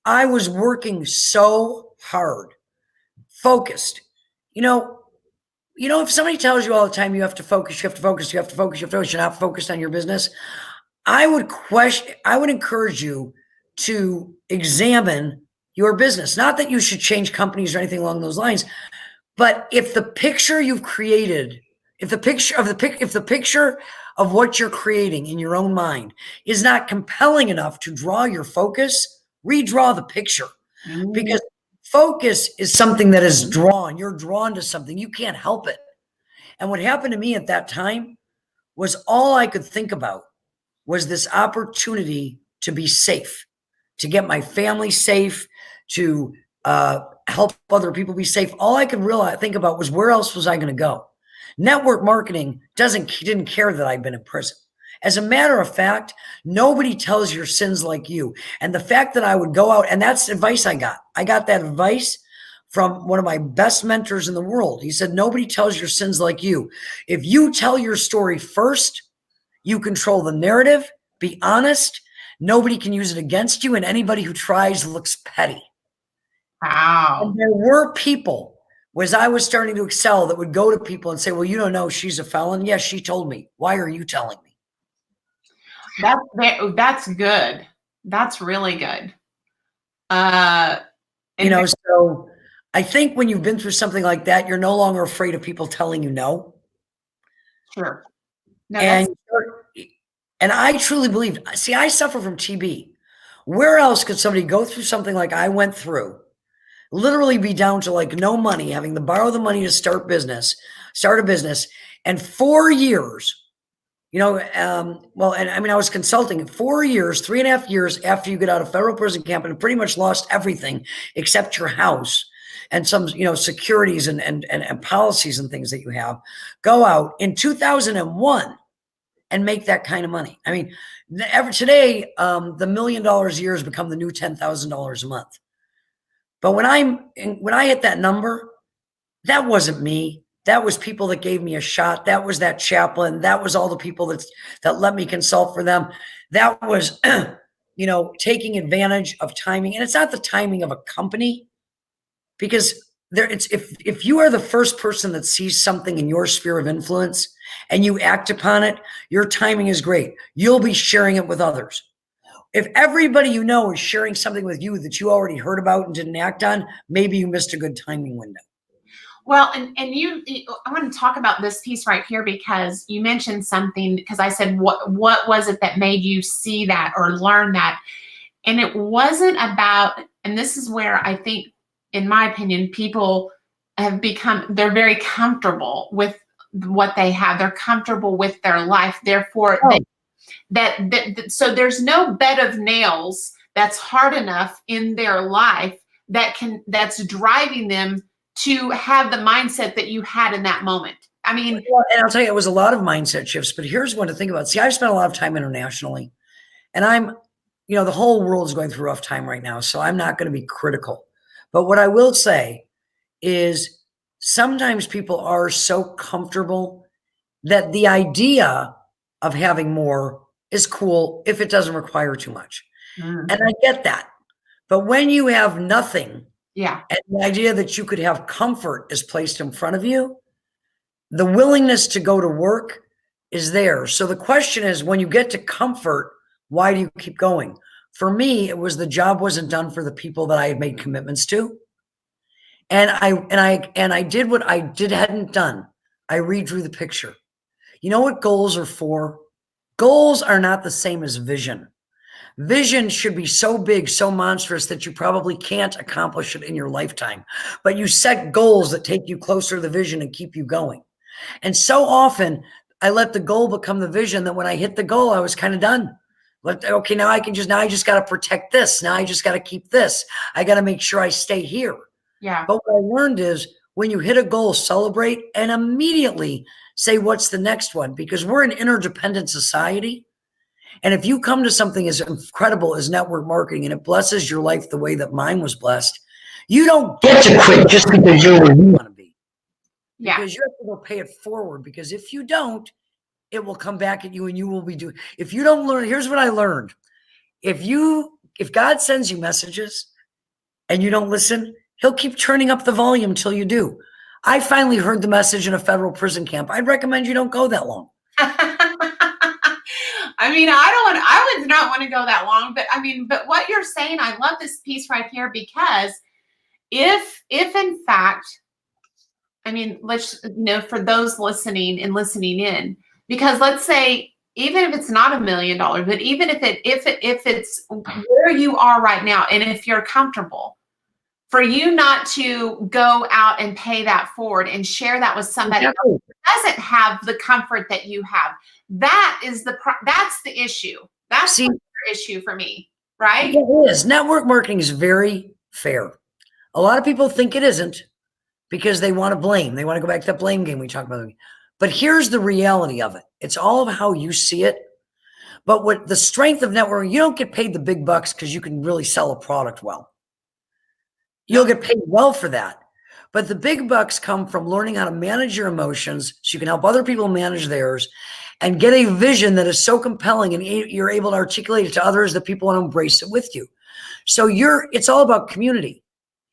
I was working so hard, focused. If somebody tells you all the time, you have to focus, you're not focused on your business, I would encourage you to examine your business. Not that you should change companies or anything along those lines, but if the picture you've created, if the picture of what you're creating in your own mind is not compelling enough to draw your focus, redraw the picture. Because focus is something that is drawn. You're drawn to something. You can't help it. And what happened to me at that time was all I could think about was this opportunity to be safe, to get my family safe, to help other people be safe. All I could think about was where else was I going to go? Network marketing didn't care that I'd been in prison. As a matter of fact, nobody tells your sins like you. And the fact that I would go out, and that's advice I got. I got that advice from one of my best mentors in the world. He said, nobody tells your sins like you. If you tell your story first, you control the narrative, be honest, nobody can use it against you, and anybody who tries looks petty. Wow. And there were people, as I was starting to excel, that would go to people and say, well, you don't know she's a felon. Yes, she told me. Why are you telling me? That's good. That's really good. So I think when you've been through something like that, you're no longer afraid of people telling you no. Sure. No, and I truly believe, I suffer from TB. Where else could somebody go through something like I went through, literally be down to like no money, having to borrow the money to start a business, and 4 years, I was consulting 4 years, 3.5 years after you get out of federal prison camp and pretty much lost everything except your house and some, securities and policies and things that you have, go out in 2001 and make that kind of money. Today, the $1 million a year has become the new $10,000 a month. But when I hit that number, that wasn't me. That was people that gave me a shot. That was that chaplain. That was all the people that let me consult for them. That was, taking advantage of timing. And it's not the timing of a company. because if you are the first person that sees something in your sphere of influence and you act upon it, your timing is great. You'll be sharing it with others. If everybody you know is sharing something with you that you already heard about and didn't act on, maybe you missed a good timing window. Well, and I want to talk about this piece right here because you mentioned something, because I said, what was it that made you see that or learn that? And it wasn't about, and this is where I think, in my opinion, people have become, they're very comfortable with what they have. They're comfortable with their life. Therefore, so there's no bed of nails that's hard enough in their life that's driving them to have the mindset that you had in that moment. I mean, and I'll tell you, it was a lot of mindset shifts, but here's one to think about. See, I've spent a lot of time internationally, and the whole world is going through a rough time right now, so I'm not going to be critical. But what I will say is sometimes people are so comfortable that the idea of having more is cool if it doesn't require too much. And I get that. But when you have nothing, yeah, and the idea that you could have comfort is placed in front of you, the willingness to go to work is there. So the question is, when you get to comfort, why do you keep going? For me, it was the job wasn't done for the people that I had made commitments to. And I did what I hadn't done. I redrew the picture. You know what goals are for? Goals are not the same as vision. Vision should be so big, so monstrous that you probably can't accomplish it in your lifetime. But you set goals that take you closer to the vision and keep you going. And so often I let the goal become the vision that when I hit the goal, I was kind of done. Okay, now I just got to protect this. Now I just got to keep this. I got to make sure I stay here. Yeah. But what I learned is when you hit a goal, celebrate and immediately say, what's the next one? Because we're an interdependent society. And if you come to something as incredible as network marketing and it blesses your life the way that mine was blessed, you don't get to quit just because you're where you want to be. Yeah. Because you have to go pay it forward. Because if you don't, it will come back at you and you will be doing. If you don't learn, here's what I learned. If God sends you messages and you don't listen, he'll keep turning up the volume until you do. I finally heard the message in a federal prison camp. I'd recommend you don't go that long. I mean, I would not want to go that long, but what you're saying, I love this piece right here, because if in fact, I mean, let's for those listening in, because let's say, even if it's not $1 million, but even if it's where you are right now, and if you're comfortable, for you not to go out and pay that forward and share that with somebody else who doesn't have the comfort that you have, that's the issue. That's the issue for me, right? It is. Network marketing is very fair. A lot of people think it isn't because they want to blame. They want to go back to that blame game we talked about. But here's the reality of it. It's all of how you see it. But what the strength of networking, you don't get paid the big bucks because you can really sell a product well. You'll get paid well for that. But the big bucks come from learning how to manage your emotions so you can help other people manage theirs and get a vision that is so compelling and you're able to articulate it to others that people want to embrace it with you. So it's all about community.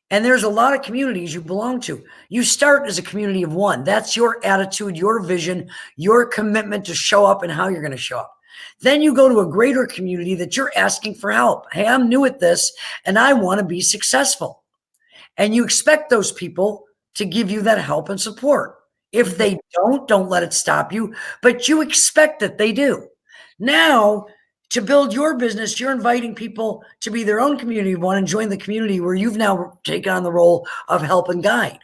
And there's a lot of communities you belong to. You start as a community of one. That's your attitude, your vision, your commitment to show up and how you're going to show up. Then you go to a greater community that you're asking for help. Hey, I'm new at this and I want to be successful. And you expect those people to give you that help and support. If they don't let it stop you, but you expect that they do. Now, to build your business, you're inviting people to be their own community one and join the community where you've now taken on the role of help and guide.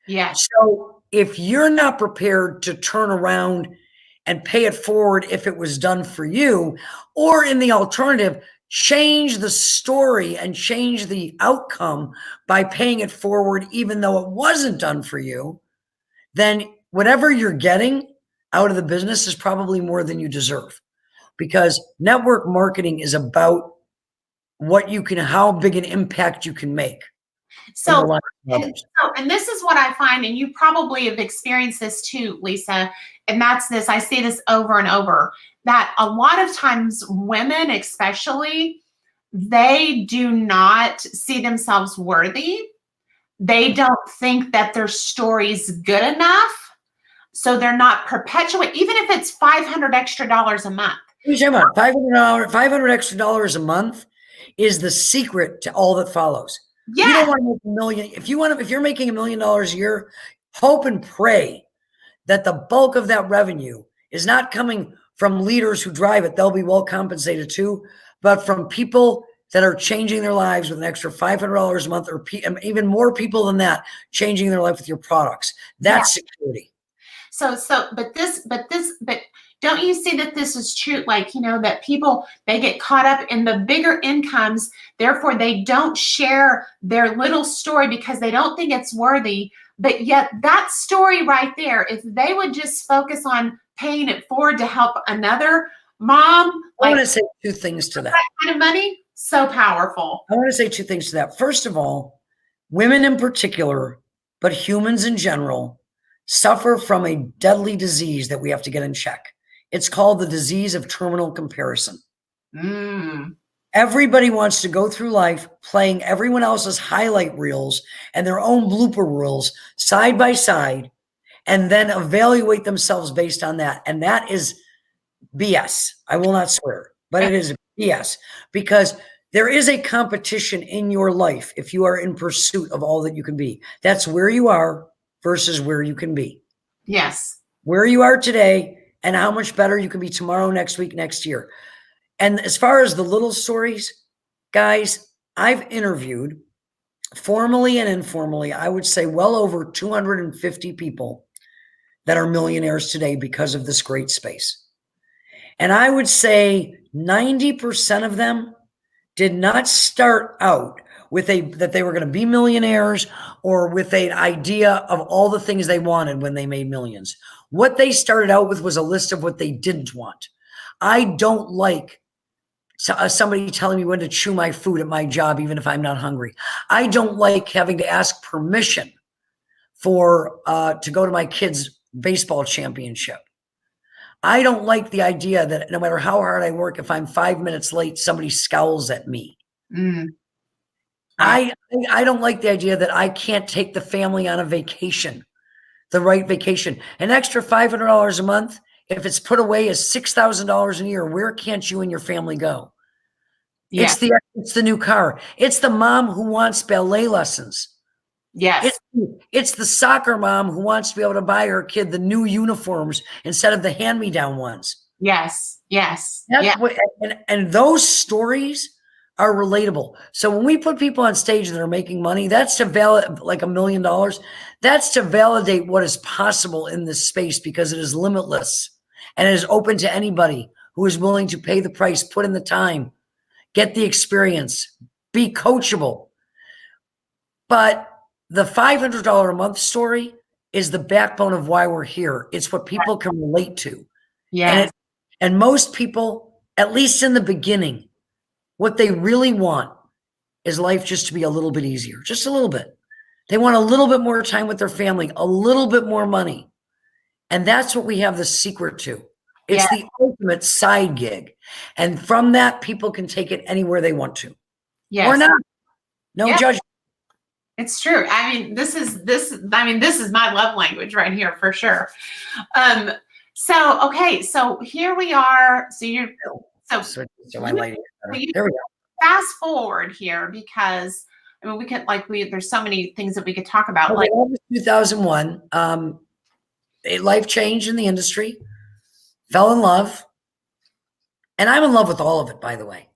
Yeah. So if you're not prepared to turn around and pay it forward if it was done for you, or in the alternative, change the story and change the outcome by paying it forward even though it wasn't done for you, then whatever you're getting out of the business is probably more than you deserve. Because network marketing is about how big an impact you can make. And this is what I find, and you probably have experienced this too, Lisa, and that's this, I see this over and over, that a lot of times women especially, they do not see themselves worthy they don't think that their story's good enough. So they're not perpetuate, even if it's $500 extra a month. $500 extra a month is the secret to all that follows. Yeah. You don't want to make $1 million. If you're making $1 million a year, hope and pray that the bulk of that revenue is not coming from leaders who drive it. They'll be well compensated too, but from people that are changing their lives with an extra $500 a month, or even more people than that, changing their life with your products. That's security. So, but don't you see that this is true? Like, that people, they get caught up in the bigger incomes. Therefore, they don't share their little story because they don't think it's worthy. But yet that story right there, if they would just focus on paying it forward to help another mom. I want to say two things to that. That kind of money, so powerful. I want to say two things to that. First of all, women in particular, but humans in general, suffer from a deadly disease that we have to get in check. It's called the disease of terminal comparison. Everybody wants to go through life playing everyone else's highlight reels and their own blooper reels side by side, and then evaluate themselves based on that. And that is BS. I will not swear, but it is BS, because there is a competition in your life if you are in pursuit of all that you can be. That's where you are versus where you can be. Yes. Where you are today and how much better you can be tomorrow, next week, next year. And as far as the little stories, guys, I've interviewed formally and informally, I would say well over 250 people that are millionaires today because of this great space. And I would say 90% of them did not start out with that they were going to be millionaires or with an idea of all the things they wanted when they made millions. What they started out with was a list of what they didn't want. I don't like somebody telling me when to chew my food at my job, even if I'm not hungry. I don't like having to ask permission to go to my kid's baseball championship. I don't like the idea that no matter how hard I work, if I'm 5 minutes late, somebody scowls at me. I don't like the idea that I can't take the family on a vacation, the right vacation. An extra $500 a month, if it's put away as $6,000 a year, where can't you and your family go? Yes. It's the new car. It's the mom who wants ballet lessons. Yes. It's the soccer mom who wants to be able to buy her kid the new uniforms instead of the hand-me-down ones. Yes. Yes. And those stories are relatable. So when we put people on stage that are making money, that's to validate, like $1 million. That's to validate what is possible in this space, because it is limitless and it is open to anybody who is willing to pay the price, put in the time, get the experience, be coachable. But the $500 a month story is the backbone of why we're here. It's what people can relate to. Yeah. And most people, at least in the beginning, what they really want is life just to be a little bit easier, just a little bit. They want a little bit more time with their family, a little bit more money. And that's what we have the secret to. It's the ultimate side gig. And from that, people can take it anywhere they want to. Yes. Or not. No judgment. It's true. I mean, this is my love language right here for sure. So here we are. So my lady. There we go. Fast forward here, because I mean, we could there's so many things that we could talk about. Okay, 2001, life changed in the industry, fell in love, and I'm in love with all of it, by the way.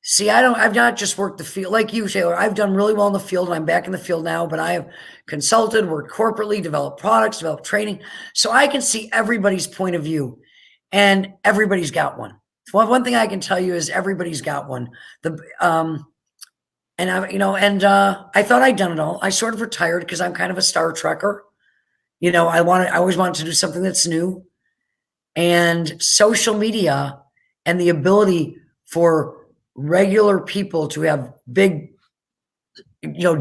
See, I've not just worked the field like you, Taylor. I've done really well in the field, and I'm back in the field now, but I have consulted, worked corporately, developed products, developed training. So I can see everybody's point of view, and everybody's got one. One thing I can tell you is everybody's got one. I thought I'd done it all. I sort of retired because I'm kind of a Star Trekker. I always wanted to do something that's new. And social media and the ability for regular people to have big,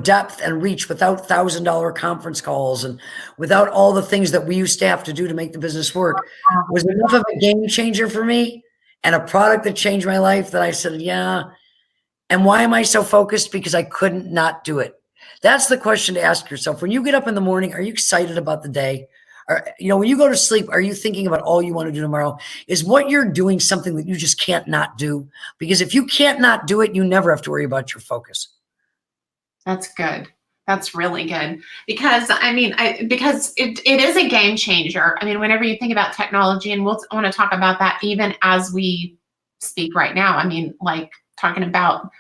depth and reach without $1,000 conference calls and without all the things that we used to have to do to make the business work was enough of a game changer for me and a product that changed my life that I said, yeah. And why am I so focused? Because I couldn't not do it. That's the question to ask yourself. When you get up in the morning, are you excited about the day? Or, when you go to sleep, are you thinking about all you want to do tomorrow? Is what you're doing something that you just can't not do? Because if you can't not do it, you never have to worry about your focus. That's good. That's really good. Because because it is a game changer. I mean, whenever you think about technology, and I want to talk about that even as we speak right now. I mean, like talking about,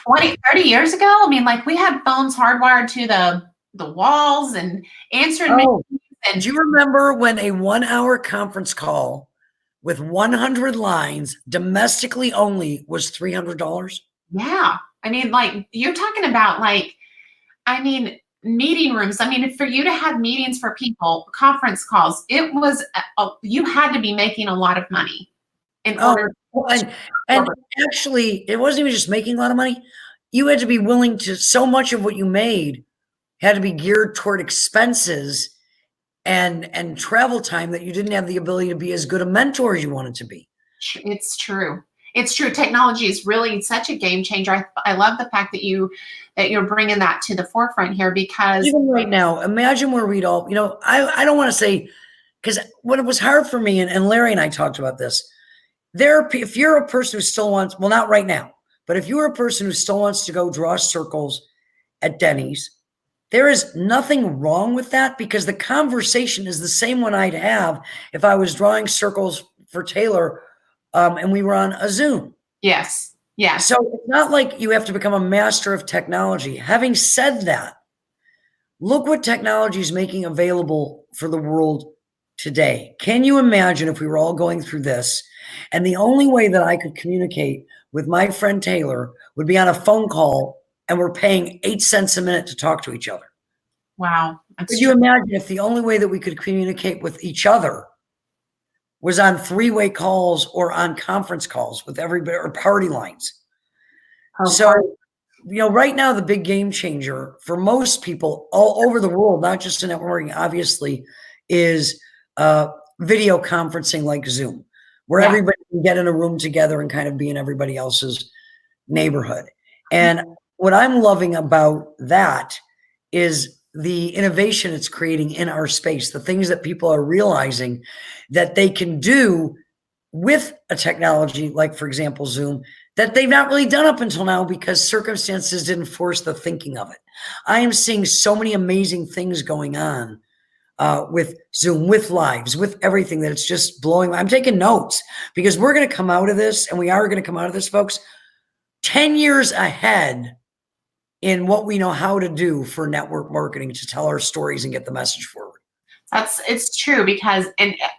20, 30 years ago, I mean, like we had phones hardwired to the walls and answering machines. And do you remember when a 1-hour conference call with 100 lines domestically only was $300? yeah, I mean, like you're talking about meeting rooms. I mean, for you to have meetings for people, conference calls, it was, you had to be making a lot of money in order. And actually, it wasn't even just making a lot of money. You had to be willing to, so much of what you made had to be geared toward expenses and travel time that you didn't have the ability to be as good a mentor as you wanted to be. It's true. It's true. Technology is really such a game changer. I love the fact that you're bringing that to the forefront here, because even right now, imagine where we'd all, I don't want to say, because when it was hard for me, and Larry and I talked about this, if you're a person who still wants, well, not right now, but if you're a person who still wants to go draw circles at Denny's, there is nothing wrong with that, because the conversation is the same one I'd have if I was drawing circles for Taylor and we were on a Zoom. Yes. Yes. So it's not like you have to become a master of technology. Having said that, look what technology is making available for the world today. Can you imagine if we were all going through this, and the only way that I could communicate with my friend Taylor would be on a phone call, and we're paying 8 cents a minute to talk to each other? Wow. Could you imagine if the only way that we could communicate with each other was on 3-way calls or on conference calls with everybody, or party lines? So, right now, the big game changer for most people all over the world, not just in networking, obviously, is video conferencing like Zoom, where everybody can get in a room together and kind of be in everybody else's neighborhood. And what I'm loving about that is the innovation it's creating in our space, the things that people are realizing that they can do with a technology like, for example, Zoom, that they've not really done up until now because circumstances didn't force the thinking of it. I am seeing so many amazing things going on with Zoom, with lives, with everything, that it's just blowing. I'm taking notes, because we're going to come out of this, and we are going to come out of this, folks, 10 years ahead in what we know how to do for network marketing to tell our stories and get the message forward. It's true, because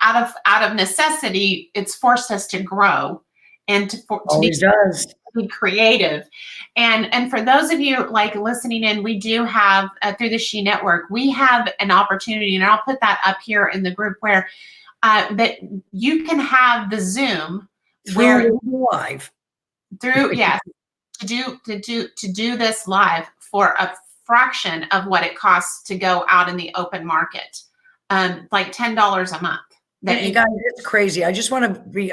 out of necessity, it's forced us to grow and to be creative. And for those of you like listening in, we do have through the She Network, we have an opportunity, and I'll put that up here in the group, where that you can have the Zoom live through yes to do this live for a fraction of what it costs to go out in the open market, like $10 a month. You guys, it's crazy. I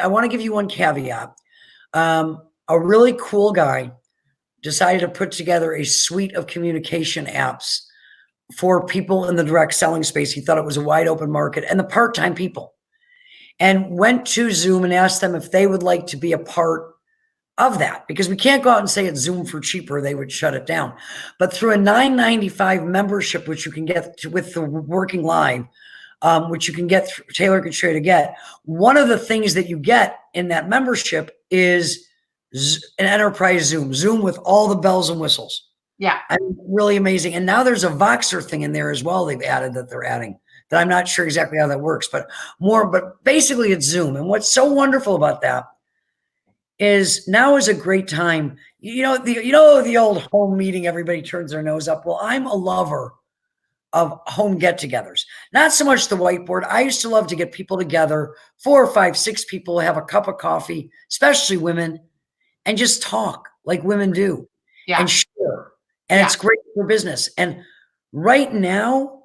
want to give you one caveat. A really cool guy decided to put together a suite of communication apps for people in the direct selling space. He thought it was a wide open market, and the part-time people, and went to Zoom and asked them if they would like to be a part of that, because we can't go out and say it's Zoom for cheaper. They would shut it down. But through a $9.95 membership, which you can get with the Working Live, which you can get, Taylor can show you to get, one of the things that you get in that membership is an enterprise Zoom with all the bells and whistles. Yeah. Really amazing. And now there's a Voxer thing in there as well. They're adding that. I'm not sure exactly how that works, but basically it's Zoom. And what's so wonderful about that is now is a great time. The old home meeting, everybody turns their nose up. Well, I'm a lover of home get-togethers. Not so much the whiteboard. I used to love to get people together, 4 or 5, 6 people, have a cup of coffee, especially women, and just talk like women do, and share. And it's great for business. And right now,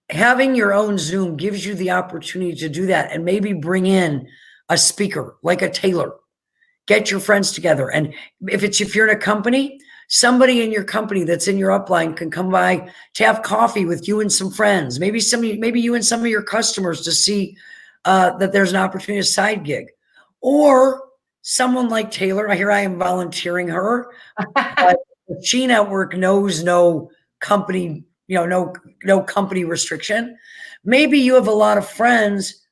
having your own Zoom gives you the opportunity to do that, and maybe bring in a speaker like a Taylor. Get your friends together. And if you're in a company, Somebody in your company that's in your upline can come by to have coffee with you and some friends. Maybe you and some of your customers to see that there's an opportunity, a side gig. Or someone like Taylor, here I am volunteering her, but the She Network knows no company, no company restriction. Maybe you have a lot of friends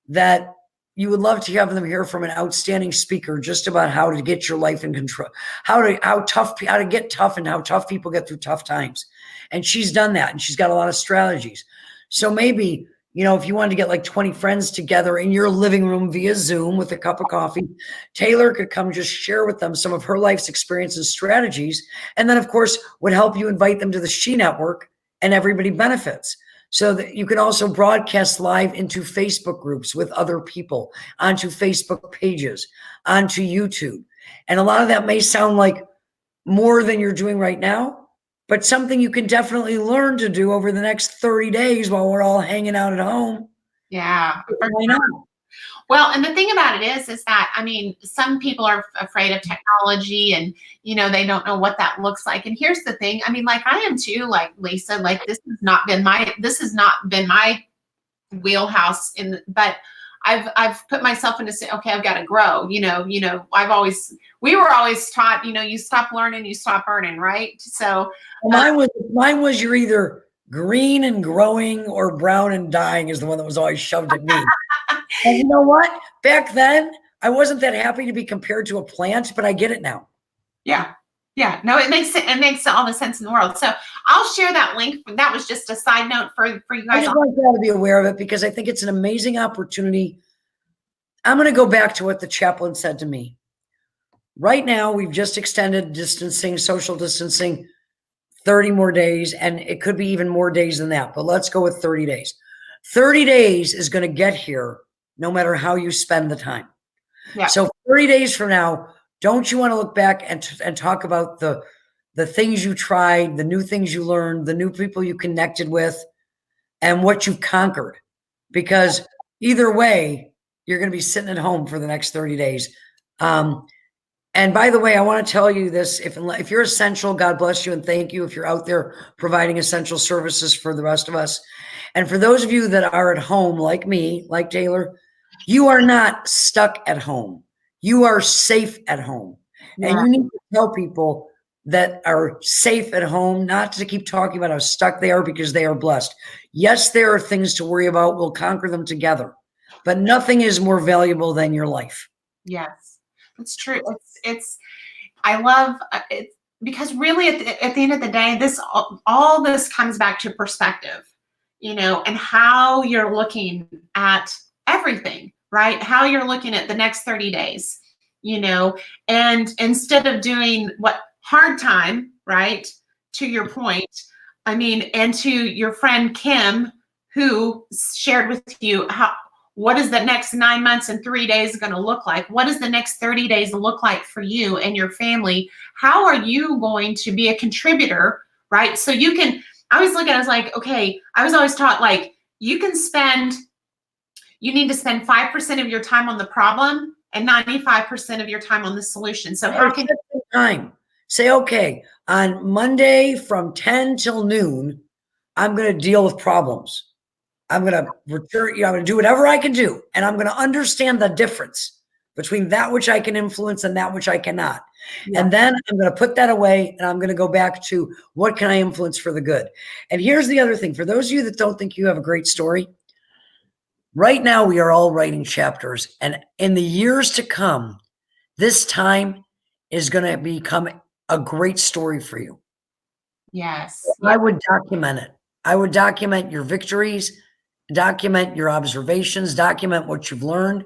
that you would love to have them hear from an outstanding speaker just about how to get your life in control, how to get tough and how tough people get through tough times. And she's done that, and she's got a lot of strategies. So maybe, if you wanted to get like 20 friends together in your living room via Zoom with a cup of coffee, Taylor could come just share with them some of her life's experience and strategies. And then, of course, would help you invite them to the She Network, and everybody benefits. So that you can also broadcast live into Facebook groups with other people, onto Facebook pages, onto YouTube. And a lot of that may sound like more than you're doing right now, but something you can definitely learn to do over the next 30 days while we're all hanging out at home. Yeah. Why not? Well, and the thing about it is that, I mean, some people are afraid of technology and, they don't know what that looks like. And here's the thing. I mean, like I am too, like Lisa, like this has not been my wheelhouse but I've put myself into say, okay, I've got to grow, we were always taught, you stop learning, you stop earning, right? So mine was you're either green and growing or brown and dying is the one that was always shoved at me. And you know what? Back then, I wasn't that happy to be compared to a plant, but I get it now. Yeah. Yeah. No, it makes all the sense in the world. So I'll share that link. That was just a side note for you guys. I just want you to be aware of it because I think it's an amazing opportunity. I'm going to go back to what the chaplain said to me. Right now, we've just extended distancing, social distancing, 30 more days, and it could be even more days than that, but let's go with 30 days. 30 days is going to get here no matter how you spend the time. Yeah. So 30 days from now, don't you want to look back and talk about the things you tried, the new things you learned, the new people you connected with, and what you've conquered? Because either way, you're going to be sitting at home for the next 30 days. And by the way, I want to tell you this, if you're essential, God bless you and thank you if you're out there providing essential services for the rest of us. And for those of you that are at home, like me, like Taylor, you are not stuck at home. You are safe at home. Yeah. And you need to tell people that are safe at home, not to keep talking about how stuck they are because they are blessed. Yes, there are things to worry about. We'll conquer them together. But nothing is more valuable than your life. Yes, that's true. I love it because really at the end of the day, all this comes back to perspective, and how you're looking at everything, right? How you're looking at the next 30 days, and instead of doing hard time, right? To your point, I mean, and to your friend Kim, who shared with you what is the next 9 months and 3 days going to look like? What does the next 30 days look like for you and your family? How are you going to be a contributor, right? So I was like, okay, I was always taught like, you need to spend 5% of your time on the problem and 95% of your time on the solution. So how can time? Say, okay, on Monday from 10 till noon, I'm going to deal with problems. I'm going to return, I'm going to do whatever I can do. And I'm going to understand the difference between that which I can influence and that which I cannot. Yeah. And then I'm going to put that away and I'm going to go back to what can I influence for the good. And here's the other thing. For those of you that don't think you have a great story, right now we are all writing chapters. And in the years to come, this time is going to become a great story for you. Yes. I would document it. I would document your victories, document your observations, document what you've learned,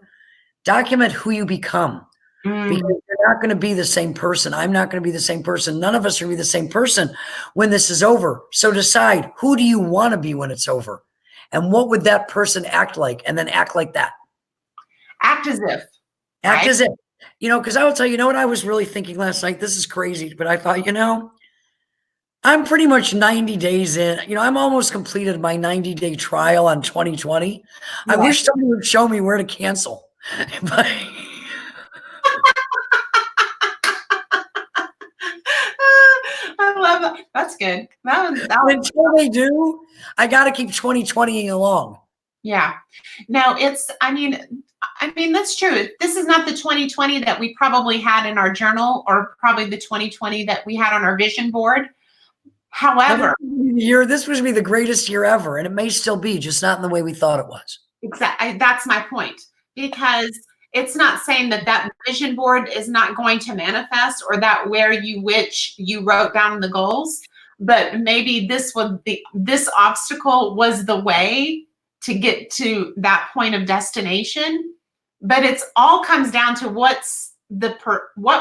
document who you become. Because you're not going to be the same person. I'm not going to be the same person. None of us are going to be the same person when this is over. So decide, who do you want to be when it's over? And what would that person act like? And then act like that. Act as if. Act as if. Because I will tell you, what I was really thinking last night? This is crazy, but I thought, I'm pretty much 90 days in. I'm almost completed my 90-day trial on 2020. Yeah. I wish somebody would show me where to cancel. But That's good. That But was, until they do, I got to keep 2020ing along. yeah. No, I mean, that's true. This is not the 2020 that we probably had in our journal, or probably the 2020 that we had on our vision board. However, This was be the greatest year ever, and it may still be, just not in the way we thought it was. exactly, that's my point, because it's not saying that that vision board is not going to manifest, or that where which you wrote down the goals, but maybe this obstacle was the way to get to that point of destination. But it's all comes down to what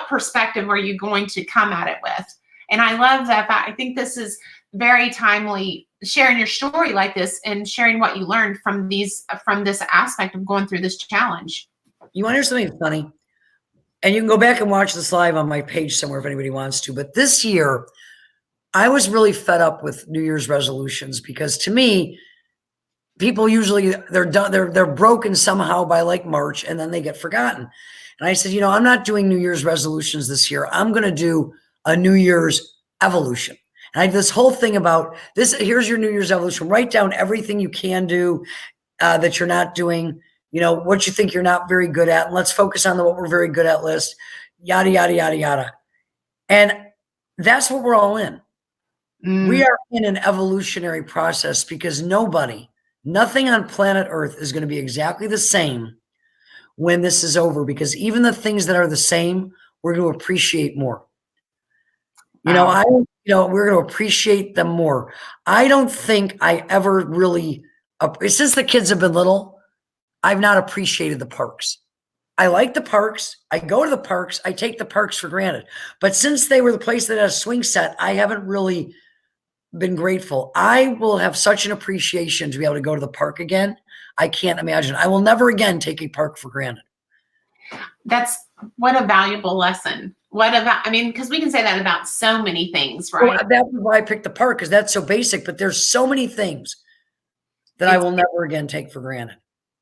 perspective are you going to come at it with. And I love that. I think this is very timely, sharing your story like this and sharing what you learned from this aspect of going through this challenge. You want to hear something funny? And you can go back and watch this live on my page somewhere if anybody wants to. But this year, I was really fed up with New Year's resolutions, because to me, people usually they're done, they're broken somehow by like March, and then they get forgotten. And I said, I'm not doing New Year's resolutions this year. I'm going to do a New Year's evolution. And I had this whole thing about this. Here's your New Year's evolution. Write down everything you can do that you're not doing, what you think you're not very good at. And let's focus on what we're very good at list, yada, yada, yada, yada. And that's what we're all in. We are in an evolutionary process, because nothing on planet Earth is going to be exactly the same when this is over, because even the things that are the same, we're going to appreciate more. We're going to appreciate them more. I don't think I ever really, since the kids have been little, I've not appreciated the parks. I like the parks. I go to the parks. I take the parks for granted. But since they were the place that had a swing set, I haven't really been grateful. I will have such an appreciation to be able to go to the park again. I can't imagine. I will never again take a park for granted. What a valuable lesson. Because we can say that about so many things, right? Well, that's why I picked the park, because that's so basic, but there's so many things that I will never again take for granted.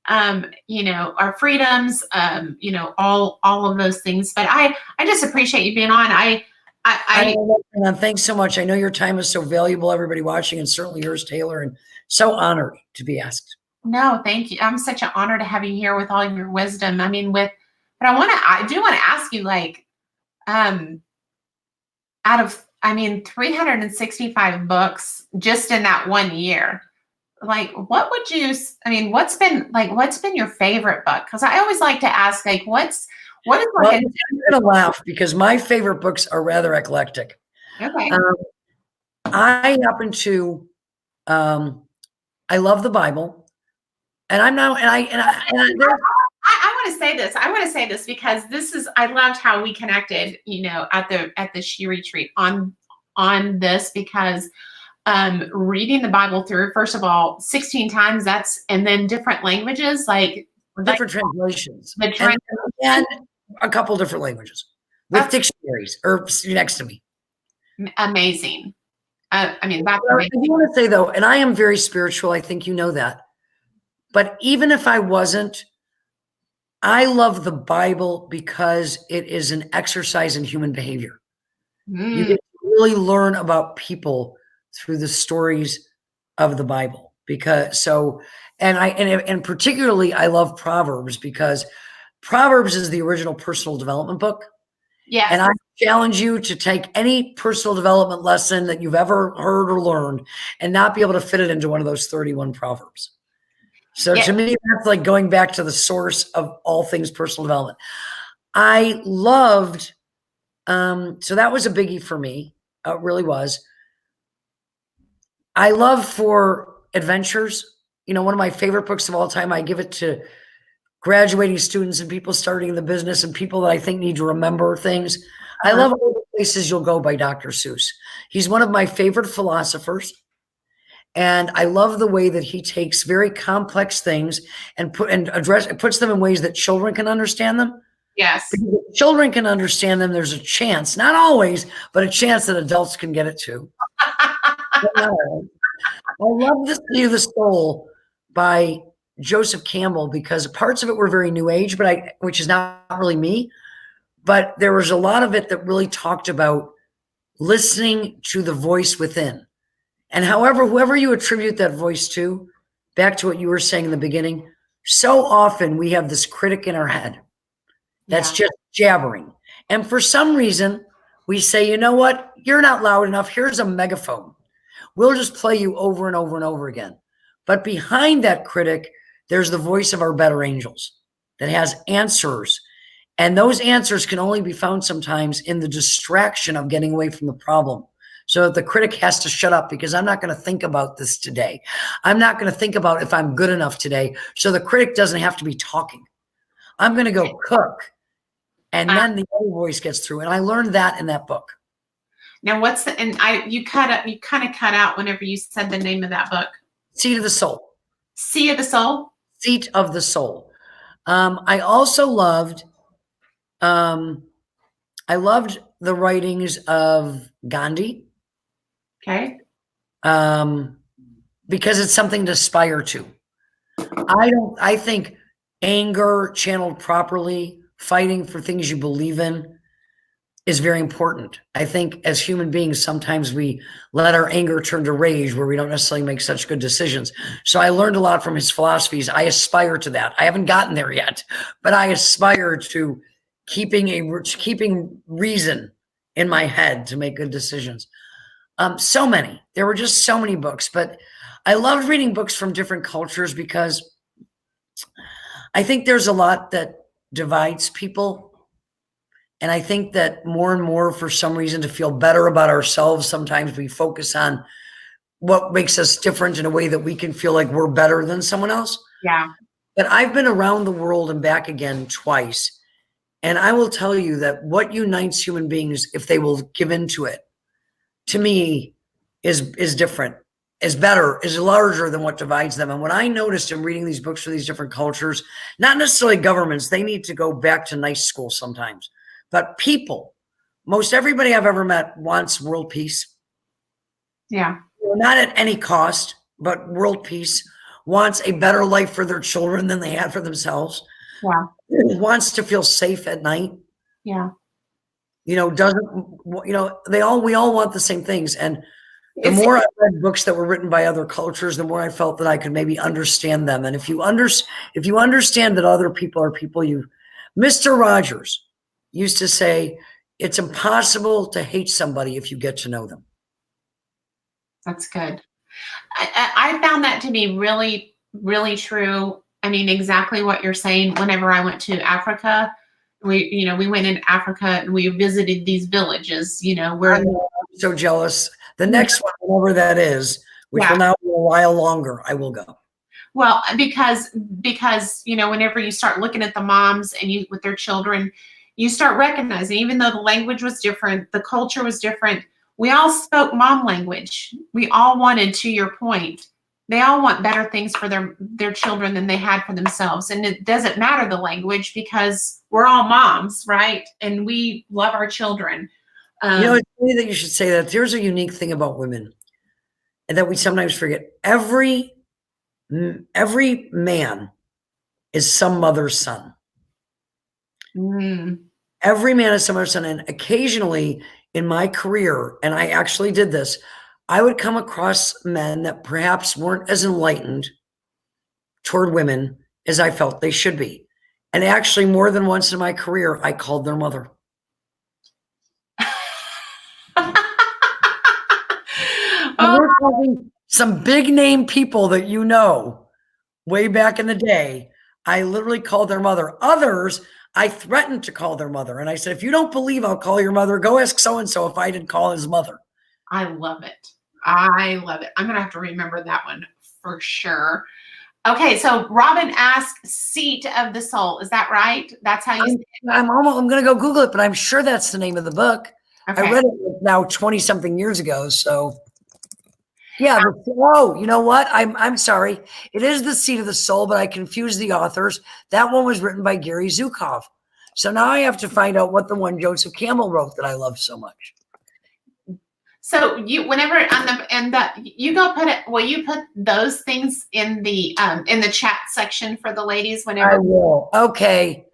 Our freedoms, all of those things. But I just appreciate you being on. Thanks so much. I know your time is so valuable, everybody watching, and certainly yours, Taylor, and so honored to be asked. No, thank you. I'm such an honor to have you here with all your wisdom. But I do want to ask you, out of 365 books just in that 1 year, what's been your favorite book? Because I always like to ask, what is I'm going to laugh, because my favorite books are rather eclectic. Okay. I happen to, I love the Bible, and I'm now, I want to say this. I want to say this because I loved how we connected, at the She Retreat on this, because reading the Bible through, first of all, 16 times, and then different languages, different translations, and a couple different languages with dictionaries or next to me. Amazing. That's amazing. I want to say though, and I am very spiritual, I think you know that, but even if I wasn't, I love the Bible because it is an exercise in human behavior. You get to really learn about people through the stories of the Bible, and particularly I love Proverbs, because Proverbs is the original personal development book. Yes. And I challenge you to take any personal development lesson that you've ever heard or learned and not be able to fit it into one of those 31 Proverbs. So to me, that's like going back to the source of all things personal development. I loved, so that was a biggie for me. It really was. I love for adventures. One of my favorite books of all time, I give it to graduating students and people starting in the business and people that I think need to remember things. I love All the Places You'll Go by Dr. Seuss. He's one of my favorite philosophers. And I love the way that he takes very complex things and puts them in ways that children can understand them. Yes. Because if children can understand them, there's a chance, not always, but a chance that adults can get it too. I love The City of the Soul by Joseph Campbell, because parts of it were very new age, which is not really me, but there was a lot of it that really talked about listening to the voice within. And however, whoever you attribute that voice to, back to what you were saying in the beginning, so often we have this critic in our head that's Yeah. just jabbering. And for some reason, we say, you know what? You're not loud enough. Here's a megaphone. We'll just play you over and over and over again. But behind that critic, there's the voice of our better angels that has answers. And those answers can only be found sometimes in the distraction of getting away from the problem. So the critic has to shut up because I'm not going to think about this today. I'm not going to think about if I'm good enough today. So the critic doesn't have to be talking. I'm going to go cook. And then the other voice gets through. And I learned that in that book. Now you kind of cut out whenever you said the name of that book. Seat of the Soul. Seat of the Soul? Seat of the Soul. I also loved, the writings of Gandhi. Okay. Because it's something to aspire to. I think anger channeled properly, fighting for things you believe in is very important. I think as human beings, sometimes we let our anger turn to rage where we don't necessarily make such good decisions. So I learned a lot from his philosophies. I aspire to that. I haven't gotten there yet, but I aspire to keeping reason in my head to make good decisions. So many. There were just so many books, but I loved reading books from different cultures because I think there's a lot that divides people. And I think that more and more, for some reason, to feel better about ourselves, sometimes we focus on what makes us different in a way that we can feel like we're better than someone else. Yeah. But I've been around the world and back again twice. And I will tell you that what unites human beings, if they will give into it, to me, is different, is better, is larger than what divides them. And what I noticed in reading these books from these different cultures, not necessarily governments, they need to go back to nice school sometimes, but people, most everybody I've ever met wants world peace. Yeah. Not at any cost, but world peace, wants a better life for their children than they had for themselves. Yeah. Wants to feel safe at night. Yeah. We all want the same things. And the more I read books that were written by other cultures, the more I felt that I could maybe understand them. And if you understand that other people are people Mr. Rogers used to say, it's impossible to hate somebody if you get to know them. That's good. I found that to be really, really true. I mean, exactly what you're saying. Whenever I went to Africa, we went in Africa and we visited these villages, where I'm so jealous. The next one, whatever that is, which will now be a while longer, I will go. Well, because whenever you start looking at the moms and with their children, you start recognizing, even though the language was different, the culture was different, we all spoke mom language. We all wanted, to your point, they all want better things for their children than they had for themselves. And it doesn't matter the language because we're all moms, right? And we love our children. It's funny that you should say that. There's a unique thing about women and that we sometimes forget. Every man is some mother's son. Every man is some mother's son. And occasionally in my career, and I actually did this, I would come across men that perhaps weren't as enlightened toward women as I felt they should be. And actually, more than once in my career, I called their mother. We're talking some big name people that way back in the day. I literally called their mother. Others, I threatened to call their mother. And I said, if you don't believe I'll call your mother, go ask so-and-so if I didn't call his mother. I love it. I'm going to have to remember that one for sure. Okay, so Robin asked Seat of the Soul. Is that right? That's how you say it? I'm going to go Google it, but I'm sure that's the name of the book. Okay. I read it now 20-something years ago, so yeah. You know what? I'm sorry. It is the Seat of the Soul, but I confused the authors. That one was written by Gary Zukav. So now I have to find out what the one Joseph Campbell wrote that I love so much. So you put those things in the chat section for the ladies whenever. I will. Okay.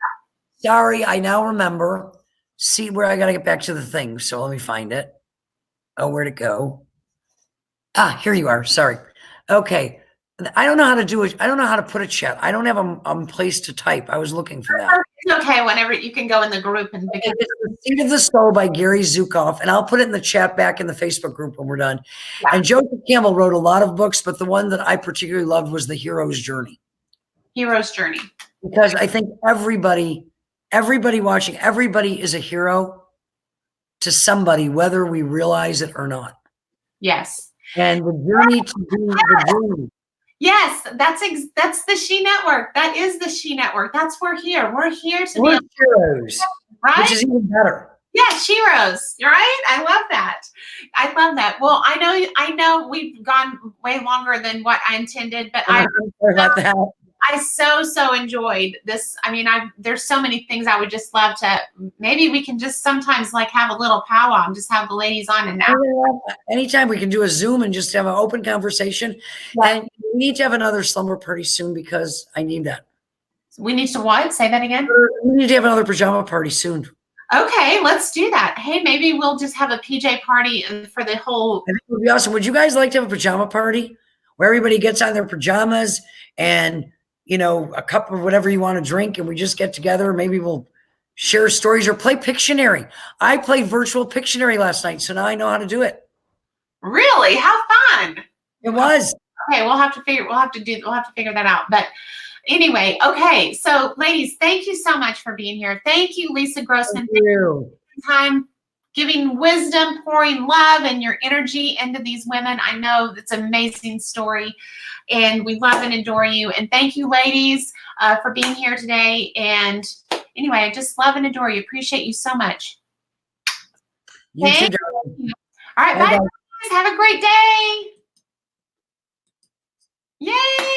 Sorry, I now remember. See where I got to get back to the thing. So let me find it. Oh, where'd it go? Ah, here you are. Sorry. Okay. I don't know how to do it. I don't know how to put a chat. I don't have a place to type. I was looking for that. It's okay. Whenever you can go in the group and It's The Seed of the Soul by Gary Zukav, and I'll put it in the chat back in the Facebook group when we're done. Yeah. And Joseph Campbell wrote a lot of books, but the one that I particularly loved was The Hero's Journey. Hero's Journey. Because I think everybody watching, everybody is a hero to somebody, whether we realize it or not. Yes. And the journey to do the journey. Yes, that's the She Network. That is the She Network. We're here. We're here to We're be heroes, right. Which is even better. Yeah, Sheroes, right? I love that. I love that. Well, I know we've gone way longer than what I intended, but I'm sorry about that. I so enjoyed this. I mean, there's so many things I would just love to. Maybe we can just sometimes like have a little powwow and just have the ladies on and now. Anytime we can do a Zoom and just have an open conversation. Yeah. And we need to have another slumber party soon because I need that. We need to what? Say that again. We need to have another pajama party soon. Okay, let's do that. Hey, maybe we'll just have a PJ party for the whole. I think it would be awesome. Would you guys like to have a pajama party where everybody gets on their pajamas and, you know, a cup of whatever you want to drink and we just get together? Maybe we'll share stories or play Pictionary. I played virtual Pictionary last night, so now I know how to do it. Really? How fun. It was. Okay, we'll have to figure that out. But anyway, okay. So ladies, thank you so much for being here. Thank you, Lisa Grossman. Thank you. Time giving wisdom, pouring love and your energy into these women. I know it's an amazing story and we love and adore you. And thank you, ladies, for being here today. And anyway, I just love and adore you. Appreciate you so much. You too, darling. All right, bye. Guys. Have a great day. Yay!